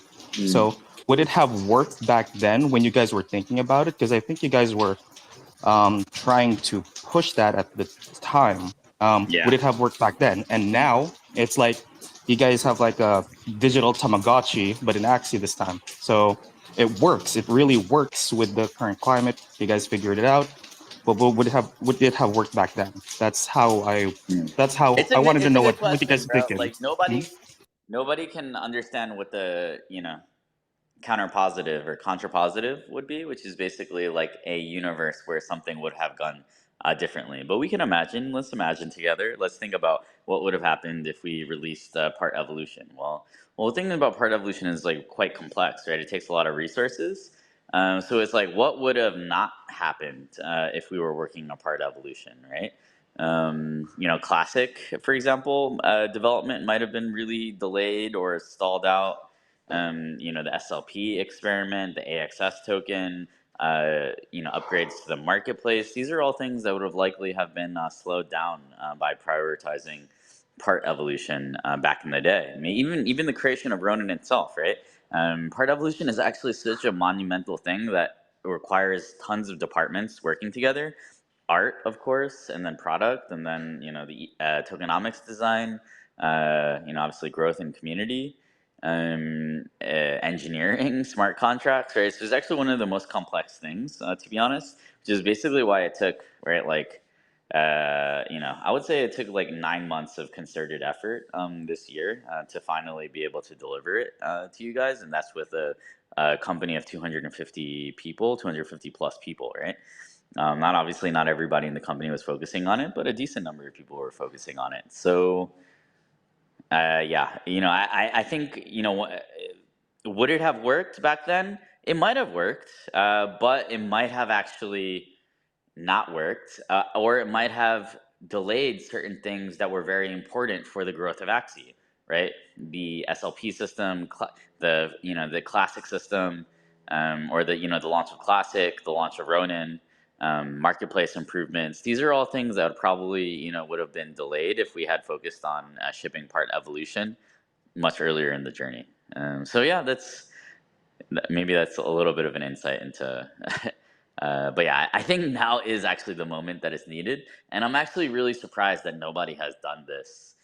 Speaker 10: So would it have worked back then when you guys were thinking about it? Because I think you guys were trying to push that at the time. Would it have worked back then? And now it's like you guys have like a digital Tamagotchi, but in Axie this time. So it works. It really works with the current climate. You guys figured it out. But would it have worked back then? That's how I wanted to know what you guys thinking.
Speaker 1: Like nobody can understand what the, you know, counterpositive or contrapositive would be, which is basically like a universe where something would have gone differently. But we can imagine. Let's imagine together. Let's think about what would have happened if we released part evolution. Well, thinking about part evolution is like quite complex, right? It takes a lot of resources. So it's like, what would have not happened if we were working on part evolution, right? Classic, for example, development might have been really delayed or stalled out. The SLP experiment, the AXS token, upgrades to the marketplace. These are all things that would have likely have been slowed down by prioritizing part evolution back in the day. I mean, even the creation of Ronin itself, right? Part evolution is actually such a monumental thing that requires tons of departments working together. Art, of course, and then product, and then the tokenomics design. Obviously growth and community, engineering, smart contracts, right? So it's actually one of the most complex things, to be honest, which is basically why it took, right, like, I would say it took like 9 months of concerted effort this year to finally be able to deliver it to you guys, and that's with a company of 250 people, 250 plus people, right? Not everybody in the company was focusing on it, but a decent number of people were focusing on it. So, I think, would it have worked back then? It might have worked, but it might have actually not worked, or it might have delayed certain things that were very important for the growth of Axie, right? The SLP system, the classic system, or the launch of Classic, the launch of Ronin, marketplace improvements. These are all things that probably would have been delayed if we had focused on shipping part evolution much earlier in the journey. So yeah, maybe that's a little bit of an insight into. But yeah, I think now is actually the moment that is needed, and I'm actually really surprised that nobody has done this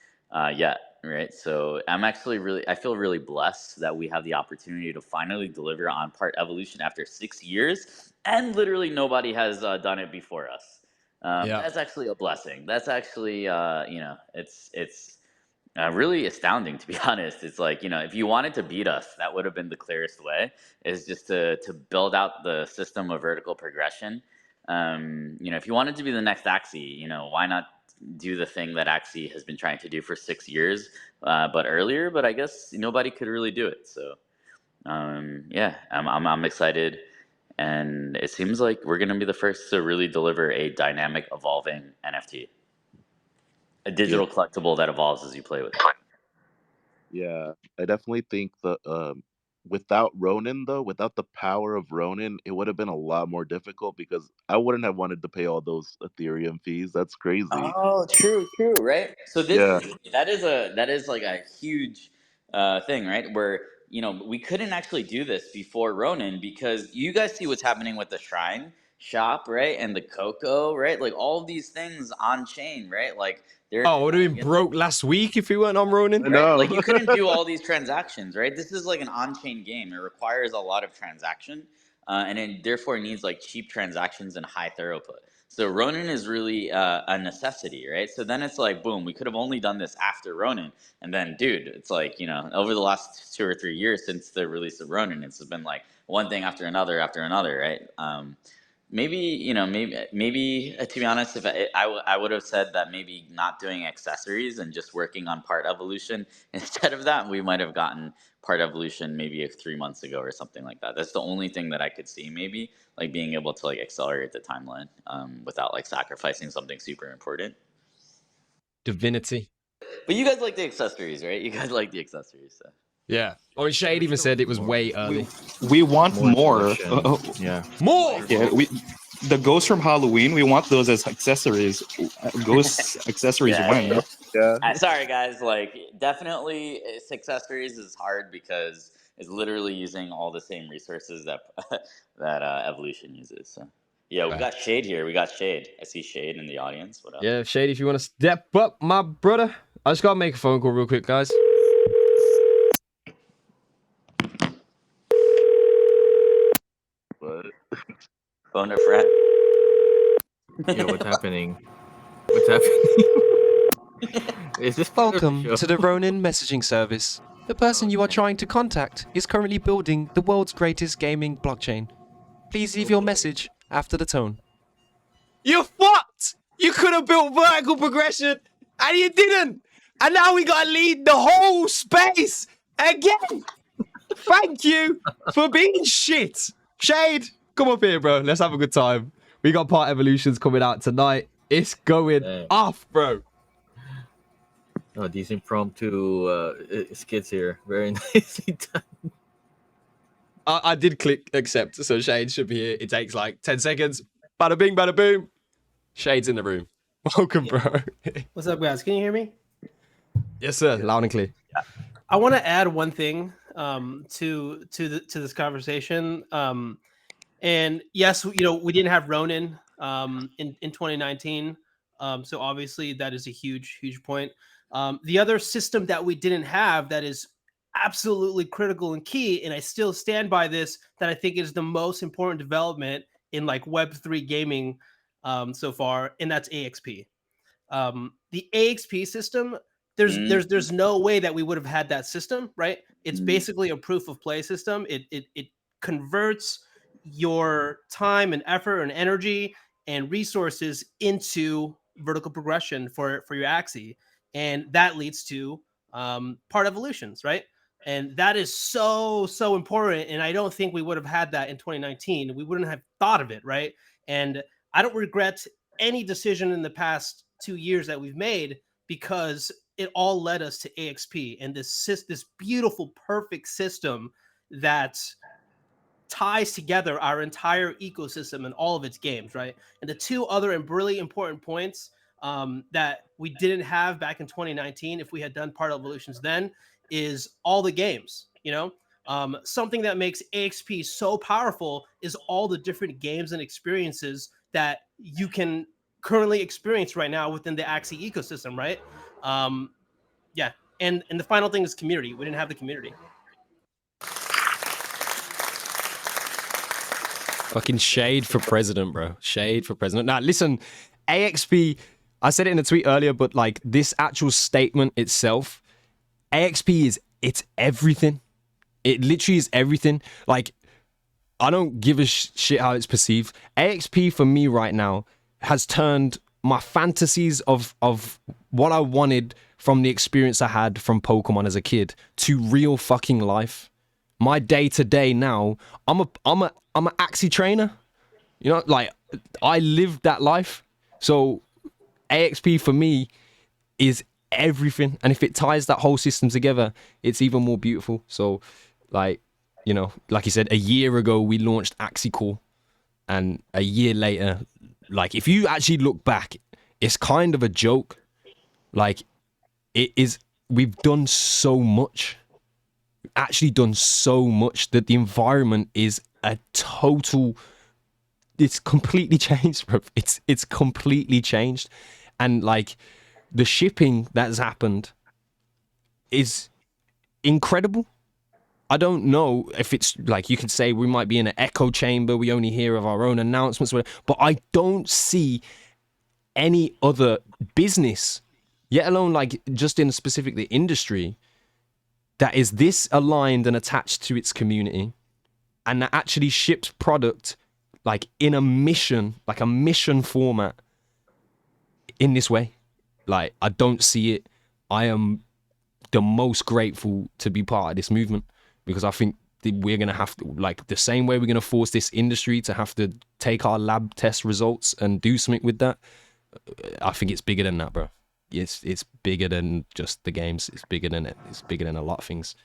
Speaker 1: yet, right? So I feel really blessed that we have the opportunity to finally deliver on part evolution after 6 years, and literally nobody has done it before us. That's actually a blessing. That's actually, it's really astounding, to be honest. It's like, if you wanted to beat us, that would have been the clearest way, is just to build out the system of vertical progression. If you wanted to be the next Axie, why not do the thing that Axie has been trying to do for 6 years, but earlier? But I guess nobody could really do it. So, I'm excited. And it seems like we're going to be the first to really deliver a dynamic, evolving NFT. A digital collectible that evolves as you play with it.
Speaker 3: Yeah, I definitely think without Ronin though, without the power of Ronin, it would have been a lot more difficult because I wouldn't have wanted to pay all those Ethereum fees. That's crazy.
Speaker 1: Oh, true, right? So that is like a huge thing, right? Where we couldn't actually do this before Ronin because you guys see what's happening with the Shrine shop, right? And the Coco, right? Like all of these things on chain, right? Like they're
Speaker 2: Oh, it would have been broke last week if we weren't on Ronin.
Speaker 1: Right? No. Like you couldn't do all these transactions, right? This is like an on-chain game. It requires a lot of transaction, and it therefore needs like cheap transactions and high throughput. So Ronin is really a necessity, right? So then it's like, boom, we could have only done this after Ronin, and then, dude, it's like over the last 2 or 3 years since the release of Ronin, it's been like one thing after another, right? Maybe to be honest, if I would have said that maybe not doing accessories and just working on part evolution instead of that, we might have gotten part evolution maybe 3 months ago or something like that. That's the only thing that I could see, maybe like being able to like accelerate the timeline without like sacrificing something super important.
Speaker 2: Divinity.
Speaker 1: But you guys like the accessories, right? You guys like the accessories. So.
Speaker 2: Yeah. Or Shade even said it was way early.
Speaker 10: We want more.
Speaker 4: Yeah.
Speaker 2: More.
Speaker 10: Yeah. The ghosts from Halloween. We want those as accessories. Ghost accessories.
Speaker 1: Yeah.
Speaker 3: Yeah.
Speaker 1: Sorry, guys. Like, definitely, accessories is hard because it's literally using all the same resources that evolution uses. So. Yeah, we got Shade here. I see Shade in the audience. What up?
Speaker 2: Yeah, Shade, if you want to step up, my brother. I just gotta make a phone call real quick, guys.
Speaker 3: What?
Speaker 1: Phone a friend.
Speaker 4: Yeah, what's happening? What's happening? Is this
Speaker 2: Welcome to the Ronin messaging service. The person you are trying to contact is currently building the world's greatest gaming blockchain. Please leave your message after the tone. You're fucked. You could have built vertical progression, and you didn't. And now we got to lead the whole space again. Thank you for being shit. Shade, come up here, bro. Let's have a good time. We got Part Evolutions coming out tonight. It's going off, bro.
Speaker 4: Oh, these impromptu skits here. Very nicely done.
Speaker 2: I did click accept, so Shade should be here. It takes like 10 seconds. Bada bing, bada boom. Shade's in the room. Welcome, bro.
Speaker 11: What's up, guys? Can you hear me?
Speaker 2: Yes, sir. Loud and clear.
Speaker 11: I want to add one thing to this conversation. And yes, we didn't have Ronin in 2019. So obviously that is a huge point. The other system that we didn't have that is absolutely critical and key, and I still stand by this, that I think is the most important development in like Web3 gaming so far, and that's AXP. The AXP system, there's no way that we would have had that system, right? It's basically a proof of play system. It converts your time and effort and energy and resources into vertical progression for your axie, and that leads to part evolutions, right? And that is so important, and I don't think we would have had that in 2019. We wouldn't have thought of it, right? And I don't regret any decision in the past 2 years that we've made, because it all led us to AXP and this beautiful, perfect system that ties together our entire ecosystem and all of its games, right? And the two other and really important points that we didn't have back in 2019, if we had done part evolutions then, is all the games. Something that makes AXP so powerful is all the different games and experiences that you can currently experience right now within the Axie ecosystem, right? Yeah, and the final thing is community. We didn't have the community.
Speaker 2: Fucking shade for president, bro. Shade for president. Now, listen, AXP, I said it in a tweet earlier, but like this actual statement itself, AXP it's everything. It literally is everything. Like, I don't give a shit how it's perceived. AXP for me right now has turned my fantasies of what I wanted from the experience I had from Pokemon as a kid to real fucking life. My day to day now, I'm a Axie trainer. Like I lived that life. So AXP for me is everything, and if it ties that whole system together, it's even more beautiful. So like you said, a year ago we launched Axie Core, and a year later, like if you actually look back, it's kind of a joke. Like it is, we've done so much, actually done so much, that the environment is a total, it's completely changed, bro. It's completely changed. And like the shipping that has happened is incredible. I don't know if it's like, you could say we might be in an echo chamber, we only hear of our own announcements, but I don't see any other business, yet alone like just in specific the industry, that is this aligned and attached to its community, and that actually ships product like in a mission, like a mission format in this way. Like, I don't see it. I am the most grateful to be part of this movement, because I think we're going to have to, like the same way we're going to force this industry to have to take our lab test results and do something with that, I think it's bigger than that, bro. It's bigger than just the games. It's bigger than it. It's bigger than a lot of things.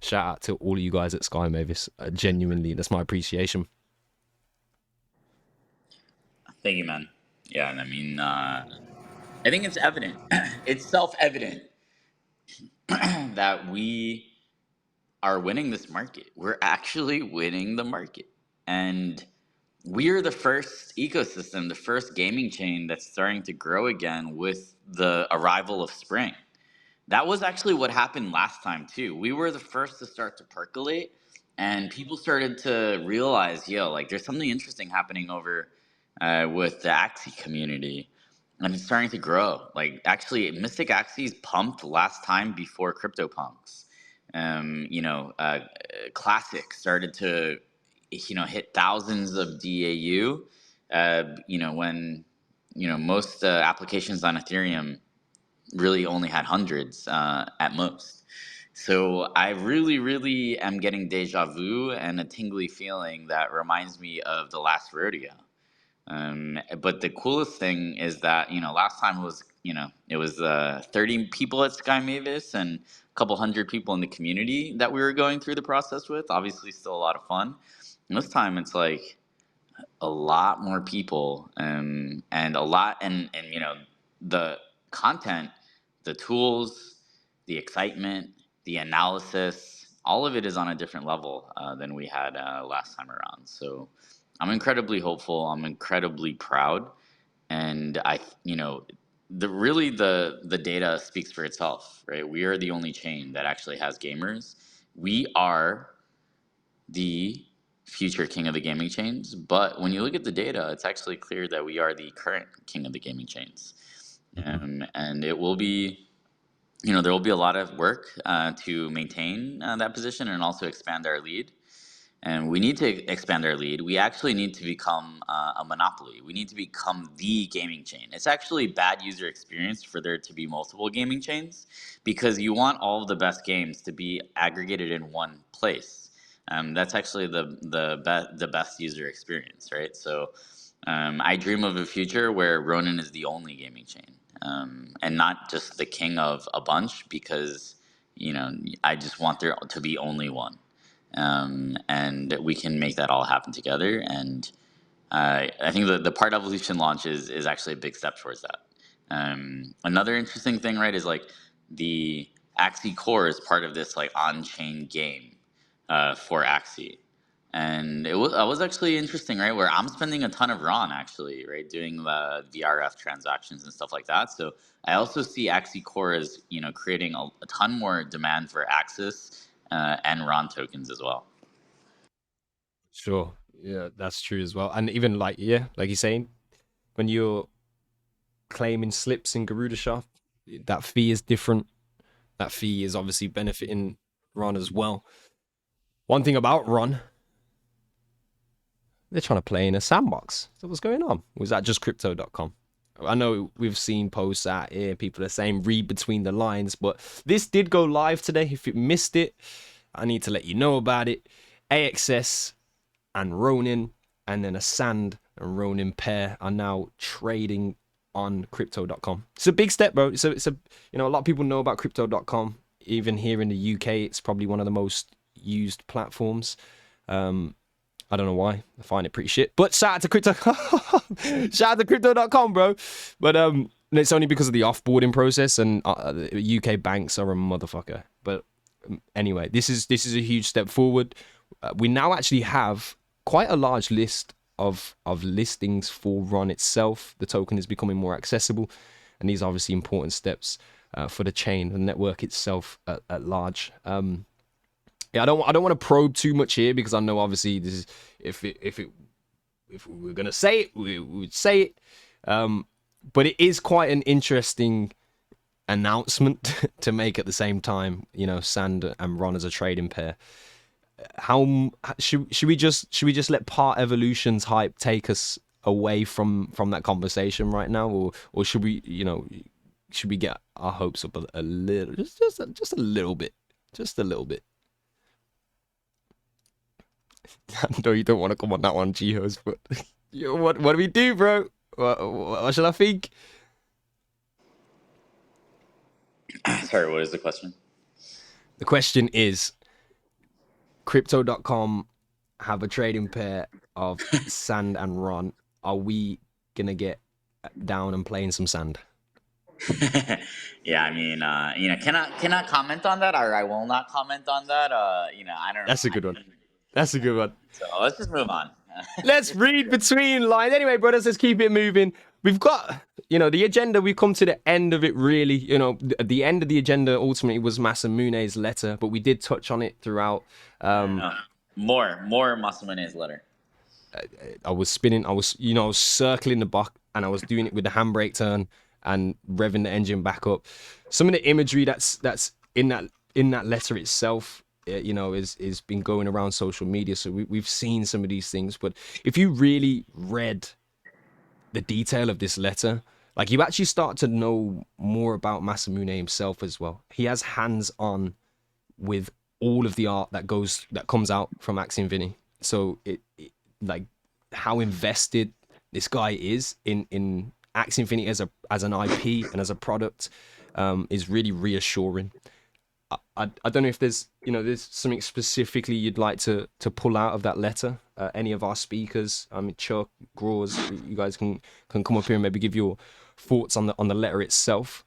Speaker 2: Shout out to all of you guys at Sky Mavis. Genuinely, that's my appreciation.
Speaker 1: Thank you, man. Yeah, and I mean, I think it's evident. It's self-evident that we are winning this market. We're actually winning the market. And we're the first ecosystem, the first gaming chain that's starting to grow again with the arrival of spring. That was actually what happened last time too. We were the first to start to percolate, and people started to realize, like there's something interesting happening over with the Axie community, and it's starting to grow. Like actually, Mystic Axies pumped last time before CryptoPunks. Classic started to hit thousands of DAU. When most applications on Ethereum really only had hundreds at most. So I really, really am getting deja vu and a tingly feeling that reminds me of the last rodeo. But the coolest thing is that, last time it was 30 people at Sky Mavis and a couple hundred people in the community that we were going through the process with. Obviously, still a lot of fun. And this time it's like a lot more people, and a lot, and the content, the tools, the excitement, the analysis, all of it is on a different level than we had last time around. So I'm incredibly hopeful. I'm incredibly proud, and the data speaks for itself, right? We are the only chain that actually has gamers. We are the future king of the gaming chains, but when you look at the data, it's actually clear that we are the current king of the gaming chains. And it will be, there will be a lot of work to maintain that position and also expand our lead. And we need to expand our lead. We actually need to become a monopoly. We need to become the gaming chain. It's actually bad user experience for there to be multiple gaming chains, because you want all of the best games to be aggregated in one place. That's actually the best user experience, right? So I dream of a future where Ronin is the only gaming chain, and not just the king of a bunch, because I just want there to be only one. And we can make that all happen together. And I think the part evolution launch is actually a big step towards that. Another interesting thing, right, is like the Axie core is part of this like on-chain game for Axie. And it was actually interesting, right? Where I'm spending a ton of RON actually, right, doing the VRF transactions and stuff like that. So I also see Axie Core as creating a ton more demand for Axis and RON tokens as well.
Speaker 2: Sure. Yeah, that's true as well. And even like you're saying, when you're claiming slips in Garuda Shop, that fee is different. That fee is obviously benefiting Ron as well. One thing about Ron, they're trying to play in a sandbox. So what's going on? Was that just crypto.com? I know we've seen posts out here, people are saying read between the lines, but this did go live today. If you missed it, I need to let you know about it. AXS and Ronin, and then a Sand and Ronin pair are now trading on crypto.com. It's a big step, bro. So it's a lot of people know about crypto.com. Even here in the UK, it's probably one of the most used platforms. I don't know why. I find it pretty shit. But shout out to crypto. Shout out to crypto.com, bro. But it's only because of the offboarding process, and UK banks are a motherfucker. But anyway, this is a huge step forward. We now actually have quite a large list of listings for Ron itself. The token is becoming more accessible, and these are obviously important steps for the chain, the network itself at large. I don't want to probe too much here, because I know obviously this is if we were gonna say it, we would say it. But it is quite an interesting announcement to make at the same time. Sand and Ron as a trading pair. How should we just let Part Evolution's hype take us away from that conversation right now, or should we get our hopes up a little, just a little bit, I know you don't want to come on that one, Jihoz, but what do we do, bro? What should I think?
Speaker 1: Sorry, what is the question?
Speaker 2: The question is, crypto.com have a trading pair of Sand and Ron. Are we gonna get down and playing some Sand?
Speaker 1: Yeah, I mean, cannot comment on that, or I will not comment on that. I don't know.
Speaker 2: That's a good one. That's a good one.
Speaker 1: So let's just move on.
Speaker 2: Let's read between lines. Anyway, brothers, let's keep it moving. We've got, the agenda. We've come to the end of it, really. The end of the agenda ultimately was Masamune's letter, but we did touch on it throughout.
Speaker 1: More Masamune's letter.
Speaker 2: I was spinning. I was circling the buck, and I was doing it with the handbrake turn and revving the engine back up. Some of the imagery that's in that letter itself, is been going around social media. So we've seen some of these things, but if you really read the detail of this letter. Like, you actually start to know more about Masamune himself as well. He has hands on with all of the art that comes out from Axie Infinity. So it like how invested this guy is in Axie Infinity as an IP and as a product is really reassuring. I don't know if there's something specifically you'd like to pull out of that letter. Any of our speakers, Chuck, Grawrz, you guys can come up here and maybe give your thoughts on the letter itself.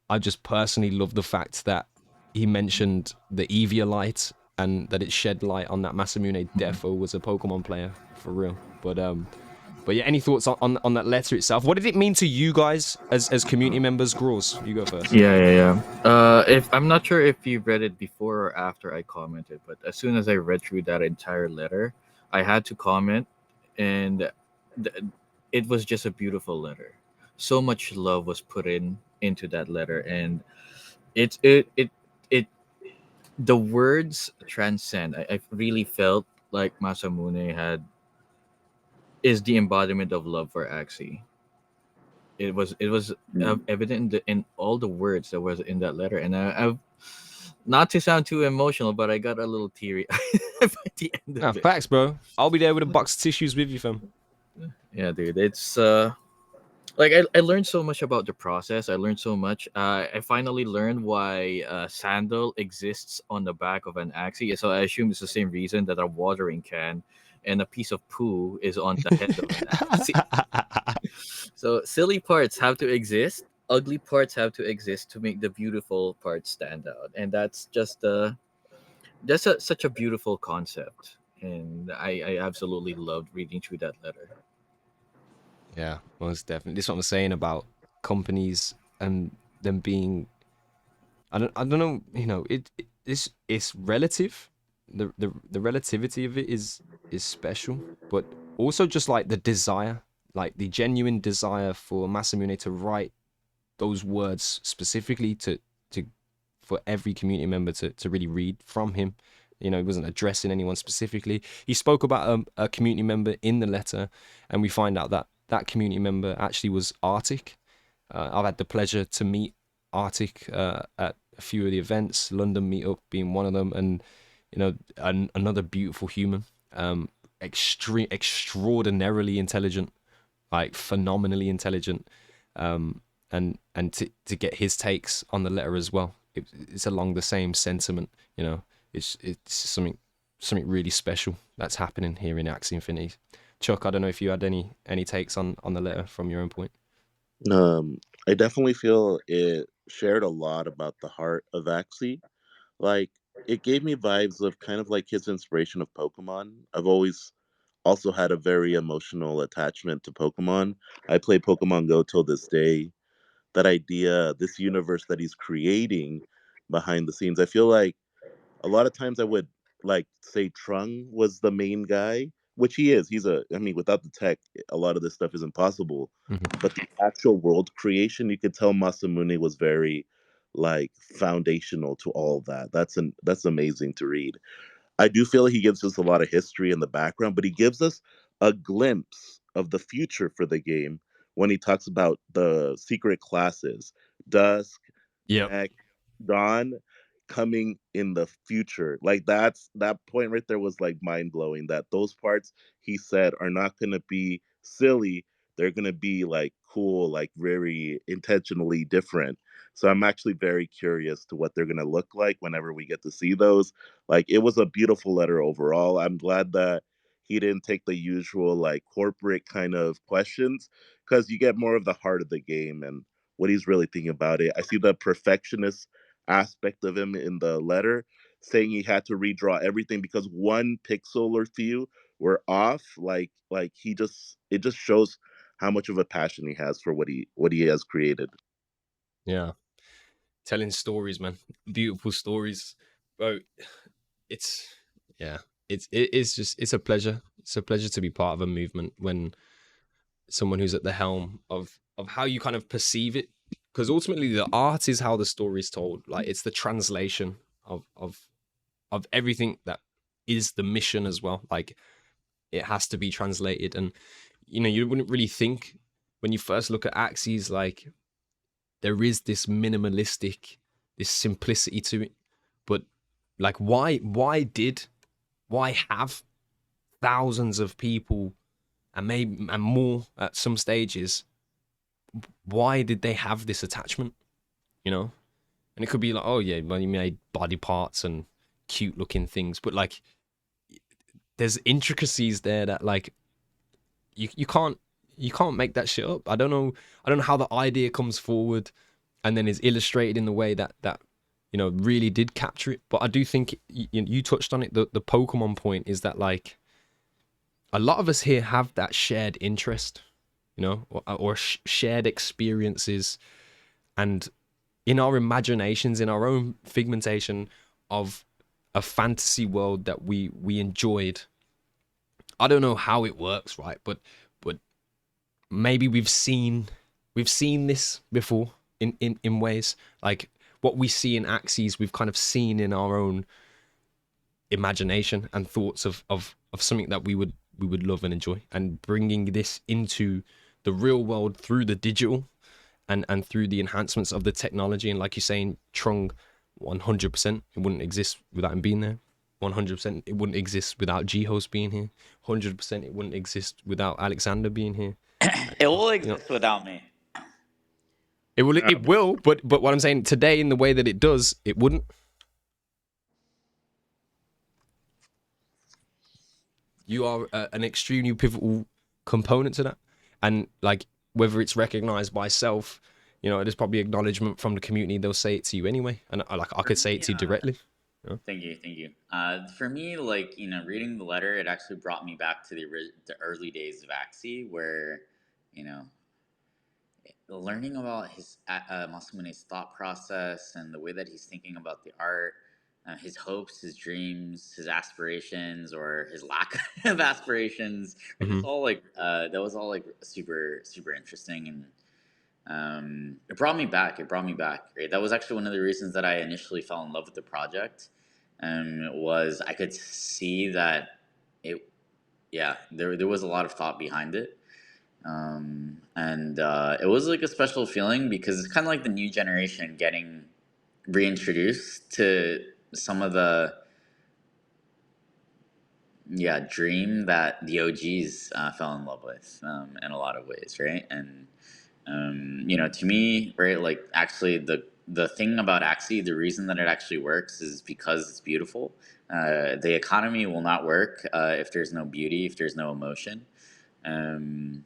Speaker 2: I just personally love the fact that he mentioned the Eviolite and that it shed light on that Masamune defo was a Pokemon player for real. But yeah, any thoughts on that letter itself? What did it mean to you guys as community members? Grawrz, you go first.
Speaker 4: Yeah. If I'm not sure if you read it before or after I commented, but as soon as I read through that entire letter, I had to comment, and it was just a beautiful letter. So much love was put into that letter, and it the words transcend. I really felt like Masamune is the embodiment of love for Axie. It was evident in all the words that was in that letter, and I've not to sound too emotional, but I got a little teary by the end of it.
Speaker 2: Facts, bro. I'll be there with a box of tissues with you, fam.
Speaker 4: Yeah, dude. It's like I learned so much about the process. I learned so much. I finally learned why sandal exists on the back of an Axie. So I assume it's the same reason that a watering can and a piece of poo is on the head of an Axie. So silly parts have to exist. Ugly parts have to exist to make the beautiful parts stand out, and that's just such a beautiful concept. And I absolutely loved reading through that letter.
Speaker 2: Yeah, most definitely. This is what I'm saying about companies and them being. I don't know. It's relative. The relativity of it is special, but also just like the desire, like the genuine desire for Masamune to write those words specifically to for every community member to really read from him. He wasn't addressing anyone specifically. He spoke about a community member in the letter, and we find out that community member actually was Arctic. I've had the pleasure to meet Arctic at a few of the events, London meetup being one of them, and another beautiful human, extraordinarily intelligent, like phenomenally intelligent, and to get his takes on the letter as well. It's along the same sentiment, It's something really special that's happening here in Axie Infinity. Chuck, I don't know if you had any takes on the letter from your own point.
Speaker 3: I definitely feel it shared a lot about the heart of Axie. Like, it gave me vibes of kind of like his inspiration of Pokemon. I've always also had a very emotional attachment to Pokemon. I play Pokemon Go till this day. That idea, this universe that he's creating behind the scenes, I feel like a lot of times I would like say Trung was the main guy, which he is. I mean, without the tech, a lot of this stuff is impossible. But the actual world creation, you could tell Masamune was very like foundational to all of that. That's amazing to read. I do feel he gives us a lot of history in the background, but he gives us a glimpse of the future for the game when he talks about the secret classes, Dusk,
Speaker 2: Yep.
Speaker 3: Neck, Dawn coming in the future. Like that point right there was like mind blowing. That those parts he said are not gonna be silly. They're gonna be like cool, like very intentionally different. So I'm actually very curious to what they're gonna look like whenever we get to see those. Like, it was a beautiful letter overall. I'm glad that he didn't take the usual like corporate kind of questions, because you get more of the heart of the game and what he's really thinking about it. I see the perfectionist aspect of him in the letter, saying he had to redraw everything because one pixel or few were off. Like it just shows how much of a passion he has for what he has created.
Speaker 2: Yeah. Telling stories, man. Beautiful stories. Bro, it's it's a pleasure. It's a pleasure to be part of a movement when someone who's at the helm of how you kind of perceive it. Because ultimately the art is how the story is told. Like, it's the translation of everything that is the mission as well. Like, it has to be translated, and you wouldn't really think when you first look at Axes, like there is this minimalistic, this simplicity to it. But like, why have thousands of people and more at some stages? Why did they have this attachment? You know, and it could be like, oh yeah, well, you made body parts and cute looking things, but like, there's intricacies there that like you can't make that shit up. I don't know how the idea comes forward and then is illustrated in the way that you know really did capture it. But I do think you touched on it. The Pokemon point is that like a lot of us here have that shared interest, you know, or shared experiences, and in our imaginations, in our own figmentation of a fantasy world that we enjoyed. I don't know how it works, right? But maybe we've seen this before in ways like what we see in Axes. We've kind of seen in our own imagination and thoughts of something that we would love and enjoy, and bringing this into the real world through the digital and through the enhancements of the technology. And like you're saying, Trung, 100%, it wouldn't exist without him being there. 100%, it wouldn't exist without Jihoz being here. 100%, it wouldn't exist without Alexander being here.
Speaker 1: It will exist without me.
Speaker 2: It will, but what I'm saying today, in the way that it does, it wouldn't. You are an extremely pivotal component to that, and like whether it's recognized by self, you know, there's probably acknowledgement from the community. They'll say it to you anyway, and I could say it to you directly. You know?
Speaker 1: Thank you. For me, like, you know, reading the letter, it actually brought me back to the early days of Axie, where, you know, learning about his Masamune's thought process and the way that he's thinking about the art, his hopes, his dreams, his aspirations, or his lack of aspirations. Right? It's all like that was all like super interesting, and it brought me back. Right? That was actually one of the reasons that I initially fell in love with the project. Was I could see that there was a lot of thought behind it. And it was like a special feeling because it's kind of like the new generation getting reintroduced to some of the dream that the OGs fell in love with in a lot of ways, right? And you know, to me, right, like actually the thing about Axie, the reason that it actually works is because it's beautiful. The economy will not work if there's no beauty, if there's no emotion. And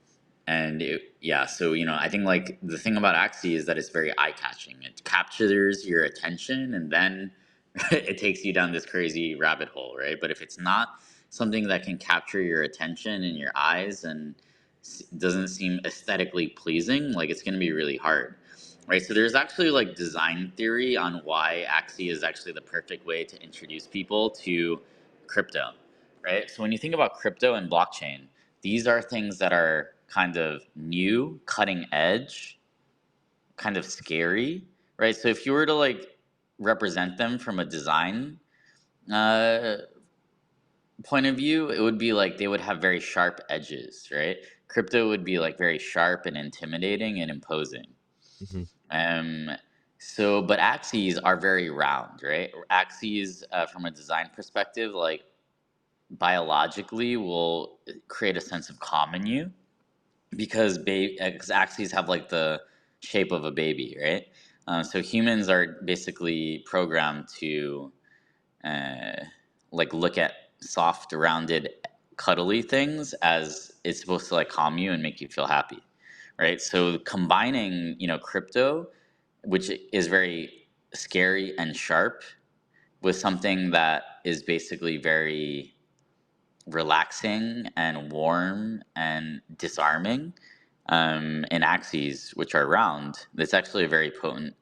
Speaker 1: so, you know, I think like the thing about Axie is that it's very eye-catching. It captures your attention, and then it takes you down this crazy rabbit hole, right? But if it's not something that can capture your attention and your eyes and doesn't seem aesthetically pleasing, like it's going to be really hard, right? So there's actually like design theory on why Axie is actually the perfect way to introduce people to crypto, right? So when you think about crypto and blockchain, these are things that are kind of new, cutting edge, kind of scary, right? So if you were to like represent them from a design point of view, it would be like they would have very sharp edges, right? Crypto would be like very sharp and intimidating and imposing. But Axies are very round, right? Axies, from a design perspective, like biologically will create a sense of calm in you because Axies have like the shape of a baby, right? So humans are basically programmed to like look at soft, rounded, cuddly things as it's supposed to like calm you and make you feel happy, right? So combining, you know, crypto, which is very scary and sharp, with something that is basically very relaxing and warm and disarming, in axes, which are round, that's actually a very potent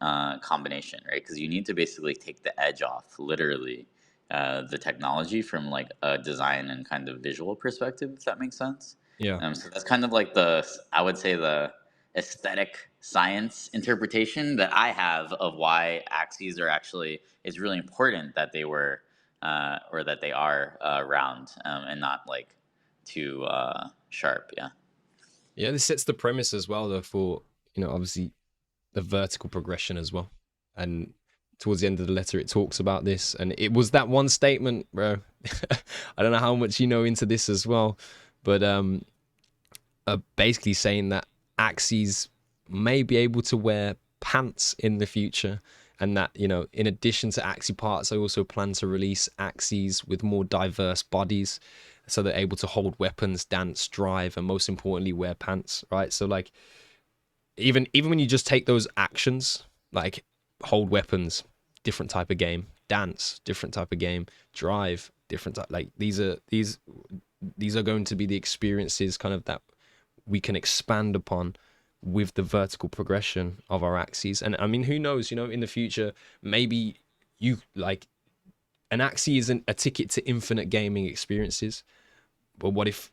Speaker 1: combination, right? Because you need to basically take the edge off, literally, the technology from like a design and kind of visual perspective, if that makes sense.
Speaker 2: Yeah.
Speaker 1: So that's kind of like I would say the aesthetic science interpretation that I have of why axes are actually, it's really important that they were or that they are round and not like too sharp.
Speaker 2: Yeah, this sets the premise as well, though, for, you know, obviously the vertical progression as well. And towards the end of the letter, it talks about this. And it was that one statement, bro. I don't know how much you know into this as well, but basically saying that Axes may be able to wear pants in the future, and that, you know, in addition to Axie parts, I also plan to release Axes with more diverse bodies, so they're able to hold weapons, dance, drive, and most importantly, wear pants, right? So like, even when you just take those actions, like hold weapons, different type of game, dance, different type of game, drive, different type, like these are going to be the experiences kind of that we can expand upon with the vertical progression of our Axes. And I mean, who knows, you know, in the future, maybe you like an Axie isn't a ticket to infinite gaming experiences, but what if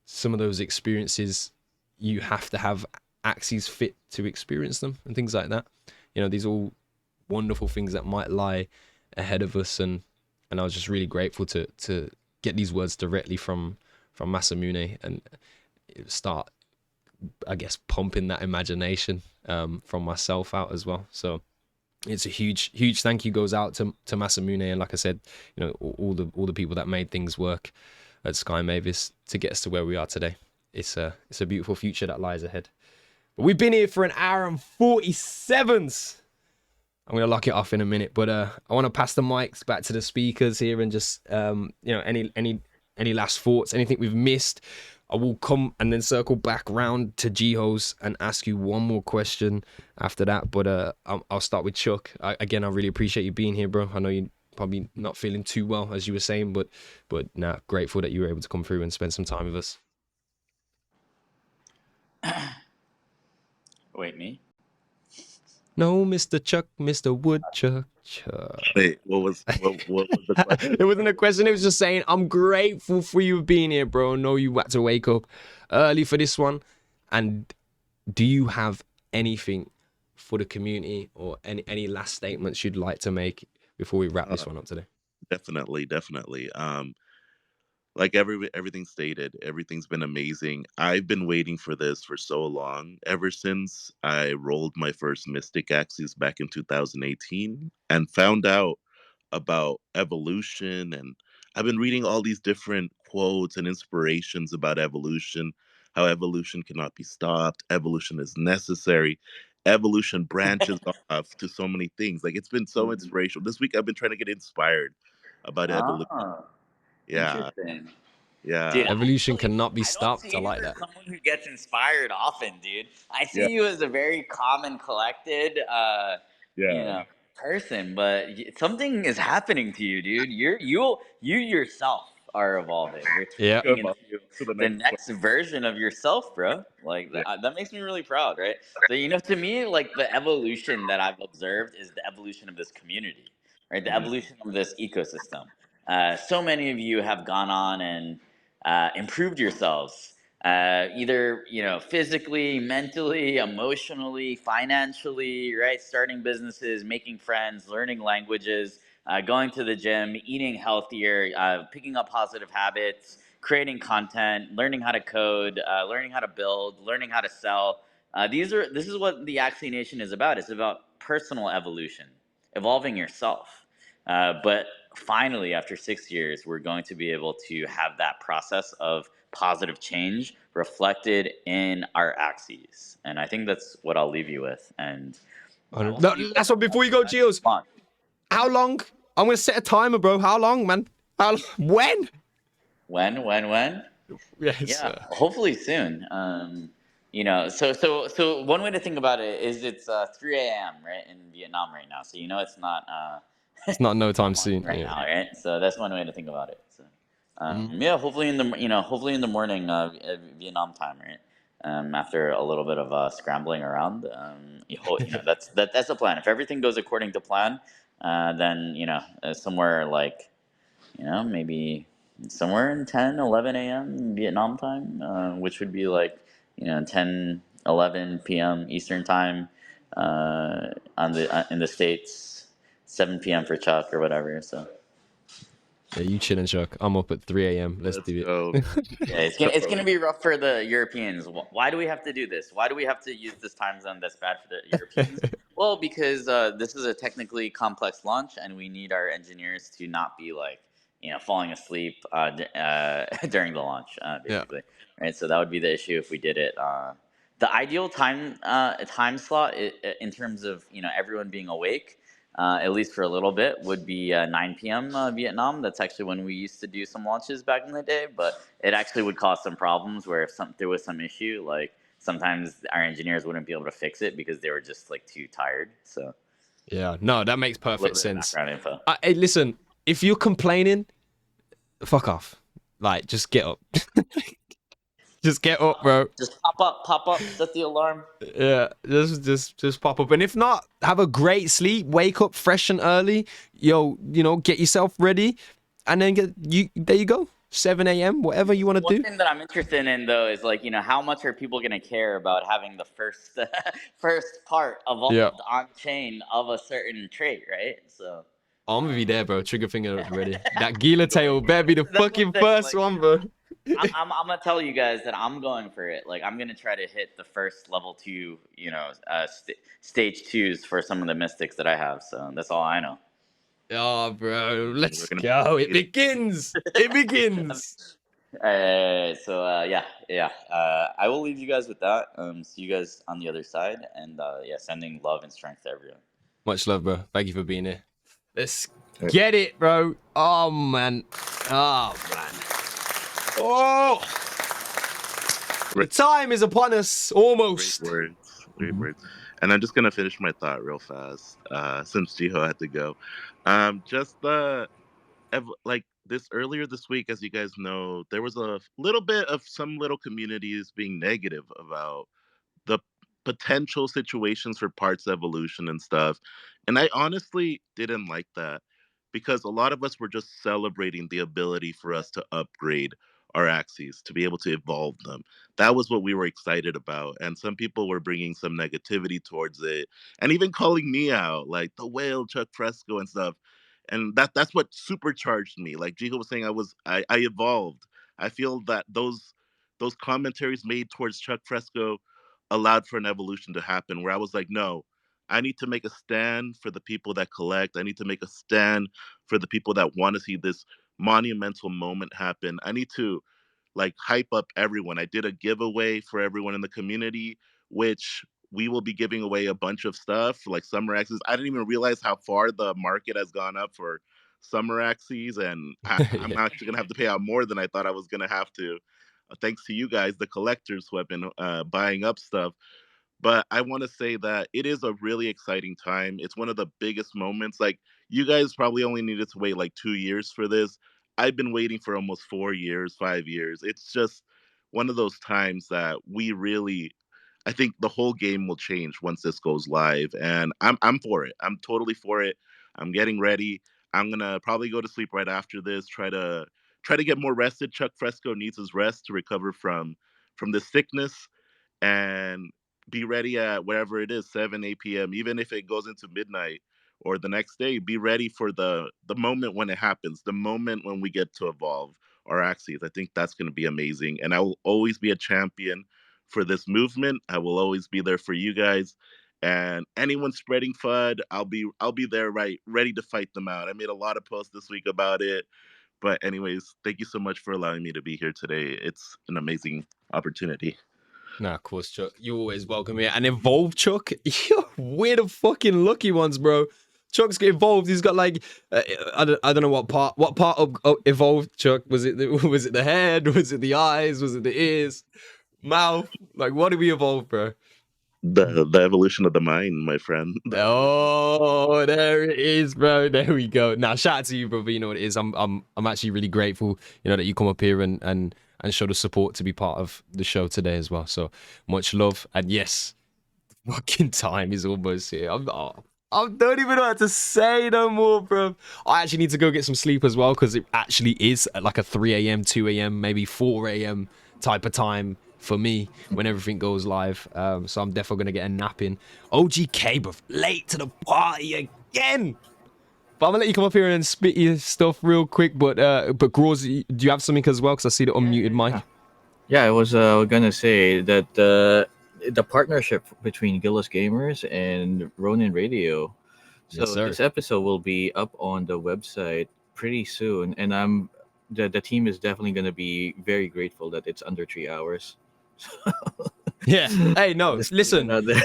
Speaker 2: some of those experiences you have to have Axes fit to experience them and things like that? You know, these are all wonderful things that might lie ahead of us, and I was just really grateful to get these words directly from Masamune and start, I guess, pumping that imagination from myself out as well. So it's a huge thank you goes out to Masamune, and like I said, you know, all the people that made things work at Sky Mavis to get us to where we are today. It's a beautiful future that lies ahead. But we've been here for an hour and 47. I'm gonna lock it off in a minute, but I want to pass the mics back to the speakers here and just you know, any last thoughts, anything we've missed. I will come and then circle back round to Jihoz and ask you one more question after that. But I'll start with Chuck. Again, I really appreciate you being here, bro. I know you're probably not feeling too well, as you were saying, but nah, grateful that you were able to come through and spend some time with us.
Speaker 1: Wait, me?
Speaker 2: No, Mr. Chuck, Mr. Woodchuck.
Speaker 3: Wait, what was the question?
Speaker 2: It wasn't a question. It was just saying, I'm grateful for you being here, bro. I know you had to wake up early for this one. And do you have anything for the community or any last statements you'd like to make before we wrap this one up today?
Speaker 3: Definitely. Like everything stated, everything's been amazing. I've been waiting for this for so long, ever since I rolled my first Mystic Axes back in 2018 and found out about evolution. And I've been reading all these different quotes and inspirations about evolution, how evolution cannot be stopped, evolution is necessary, evolution branches off to so many things. Like, it's been so inspirational. This week I've been trying to get inspired about evolution.
Speaker 1: Oh,
Speaker 3: Yeah.
Speaker 1: interesting.
Speaker 3: Yeah.
Speaker 1: Dude,
Speaker 2: Evolution
Speaker 1: actually,
Speaker 2: cannot be
Speaker 1: I don't
Speaker 2: stopped.
Speaker 1: see
Speaker 2: I
Speaker 1: you
Speaker 2: like
Speaker 1: as
Speaker 2: that.
Speaker 1: someone who gets inspired often, dude. I
Speaker 3: Yeah.
Speaker 1: see you as a very calm and collected, you
Speaker 3: Yeah.
Speaker 1: know, person. But something is happening to you, dude. You yourself are evolving. You're
Speaker 2: Yeah.
Speaker 1: turning
Speaker 3: Come on
Speaker 1: into
Speaker 3: to the
Speaker 1: the
Speaker 3: next
Speaker 1: next version of yourself, bro. Like
Speaker 3: Yeah.
Speaker 1: that makes me really proud, right? So, you know, to me, like the evolution that I've observed is the evolution of this community, right? The
Speaker 3: Mhm.
Speaker 1: evolution of this ecosystem. So many of you have gone on and improved yourselves, either, you know, physically, mentally, emotionally, financially, right? Starting businesses, making friends, learning languages, going to the gym, eating healthier, picking up positive habits, creating content, learning how to code, learning how to build, learning how to sell. This is what the Axie Nation is about. It's about personal evolution, evolving yourself. But finally, after 6 years, we're going to be able to have that process of positive change reflected in our axes. And I think that's what I'll leave you with. And I will
Speaker 2: No,
Speaker 1: see you
Speaker 2: last one before you go, Jihoz.
Speaker 1: on.
Speaker 2: How long? I'm gonna set a timer, bro. How long, man? When?
Speaker 1: When?
Speaker 2: Yes.
Speaker 1: Yeah, hopefully soon. You know, so one way to think about it is it's 3 a.m. right in Vietnam right now. So you know it's not
Speaker 2: It's not no time
Speaker 1: morning
Speaker 2: soon.
Speaker 1: right
Speaker 2: Yeah.
Speaker 1: now, right? So that's one way to think about it. So yeah, hopefully in the morning Vietnam time, right? After a little bit of scrambling around, you know, that's the plan. If everything goes according to plan, then you know, somewhere like, you know, maybe somewhere in 10, 11 a.m. Vietnam time, which would be like, you know, 10, 11 p.m. Eastern time in the States, 7 p.m. for Chuck or whatever. So
Speaker 2: Yeah, you chilling, Chuck. I'm up at 3 a.m. Let's do it.
Speaker 3: Go.
Speaker 1: Yeah, it's gonna be rough for the Europeans. Why do we have to do this? Why do we have to use this time zone that's bad for the Europeans? Well, because this is a technically complex launch, and we need our engineers to not be like falling asleep during the launch, basically. Right. So that would be the issue if we did it. The ideal time slot in terms of everyone being awake. At least for a little bit, would be 9 p.m. Vietnam. That's actually when we used to do some launches back in the day, but it actually would cause some problems where if there was some issue, like sometimes our engineers wouldn't be able to fix it because they were just like too tired. So
Speaker 2: yeah, no, that makes
Speaker 1: a
Speaker 2: perfect
Speaker 1: little bit of
Speaker 2: sense.
Speaker 1: background info.
Speaker 2: Hey, listen, if you're complaining, fuck off. Like, just get up. Just get up, bro.
Speaker 1: Just pop up, set the alarm.
Speaker 2: Yeah, just pop up. And if not, have a great sleep, wake up fresh and early. Get yourself ready, and then there you go. 7 a.m., whatever you want to do.
Speaker 1: One thing that I'm interested in though is like, how much are people gonna care about having the first part evolved on chain of a certain trait, right? So
Speaker 2: I'm gonna be there, bro. Trigger finger ready. That Gila tail better be the fucking first one, bro.
Speaker 1: I'm gonna tell you guys that I'm going for it. Like I'm gonna try to hit the first level 2, stage 2s for some of the mystics that I have. So that's all I know.
Speaker 2: Oh, bro, let's go. It begins. It begins.
Speaker 1: I will leave you guys with that. See you guys on the other side, and sending love and strength to everyone. Much love, bro. Thank you for being here. Let's get it, bro. Oh man. Oh. The time is upon us, almost.
Speaker 3: Great words. And I'm just gonna finish my thought real fast, since Jiho had to go. This earlier this week, as you guys know, there was a little bit of some little communities being negative about the potential situations for parts evolution and stuff. And I honestly didn't like that because a lot of us were just celebrating the ability for us to upgrade our axes, to be able to evolve them. That was what we were excited about. And some people were bringing some negativity towards it and even calling me out, like the whale, Chuck Fresco and stuff. And that's what supercharged me. Like Jiho was saying, I evolved. I feel that those commentaries made towards Chuck Fresco allowed for an evolution to happen where I was like, no, I need to make a stand for the people that collect. I need to make a stand for the people that want to see this monumental moment happen. I need to like hype up everyone. I did a giveaway for everyone in the community, which we will be giving away a bunch of stuff like summer axes. I didn't even realize how far the market has gone up for summer axes, and I'm actually gonna have to pay out more than I thought I was gonna have to. Thanks to you guys, the collectors who have been buying up stuff. But I want to say that it is a really exciting time. It's one of the biggest moments. Like you guys probably only needed to wait like 2 years for this. I've been waiting for almost 4 years, 5 years. It's just one of those times that we really, I think the whole game will change once this goes live, and I'm for it. I'm totally for it. I'm getting ready. I'm gonna probably go to sleep right after this. Try to get more rested. Chuck Fresco needs his rest to recover from this sickness, and be ready at wherever it is, 7, 8 p.m. Even if it goes into midnight or the next day, be ready for the moment when it happens, the moment when we get to evolve our axes. I think that's going to be amazing, and I will always be a champion for this movement. I will always be there for you guys, and anyone spreading FUD, I'll be there, right, ready to fight them out. I made a lot of posts this week about it. But anyways, thank you so much for allowing me to be here today. It's an amazing opportunity.
Speaker 2: Nah, of course, Chuck. You're always welcome here. And Evolve, Chuck, we're the fucking lucky ones, bro. Chuck's get evolved. He's got like I don't know what part of evolved, Chuck. Was it the head? Was it the eyes? Was it the ears? Mouth? Like, what did we evolve, bro?
Speaker 3: The evolution of the mind, my friend.
Speaker 2: Oh, there it is, bro. There we go. Now, shout out to you, brother. You know what it is. I'm actually really grateful, that you come up here and show the support to be part of the show today as well. So much love. And yes, fucking time is almost here. I don't even know what to say no more, bro. I actually need to go get some sleep as well, because it actually is at like a 3 a.m., 2 a.m., maybe 4 a.m. type of time for me when everything goes live. So I'm definitely going to get a nap in. OG K, bro, late to the party again. But I'm gonna let you come up here and spit your stuff real quick. But Grawrz, do you have something as well? Because I see the unmuted mic.
Speaker 4: Yeah, I was gonna say that the partnership between Guildless Gamers and Ronin Radio. So
Speaker 2: Yes, sir.
Speaker 4: this episode will be up on the website pretty soon, and the team is definitely gonna be very grateful that it's under 3 hours.
Speaker 2: Yeah. Hey, no,
Speaker 4: Just
Speaker 2: listen,
Speaker 4: out there.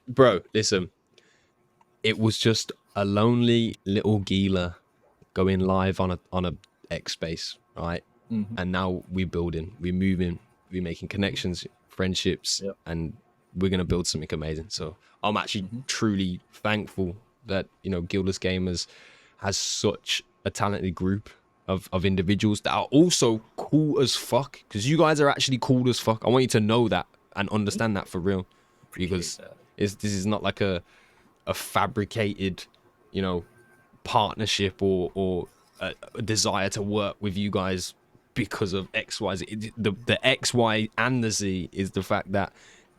Speaker 2: bro, listen. It was just a lonely little Gila going live on a X space, right?
Speaker 4: Mhm.
Speaker 2: And now we're building, we're moving, we're making connections, friendships,
Speaker 4: Yep.
Speaker 2: and we're gonna build something amazing. So I'm actually truly thankful that Guildless Gamers has such a talented group of individuals that are also cool as fuck. Because you guys are actually cool as fuck. I want you to know that and understand that for real, because this is not like a fabricated, partnership or a desire to work with you guys because of X, Y, Z. The X, Y, and the Z is the fact that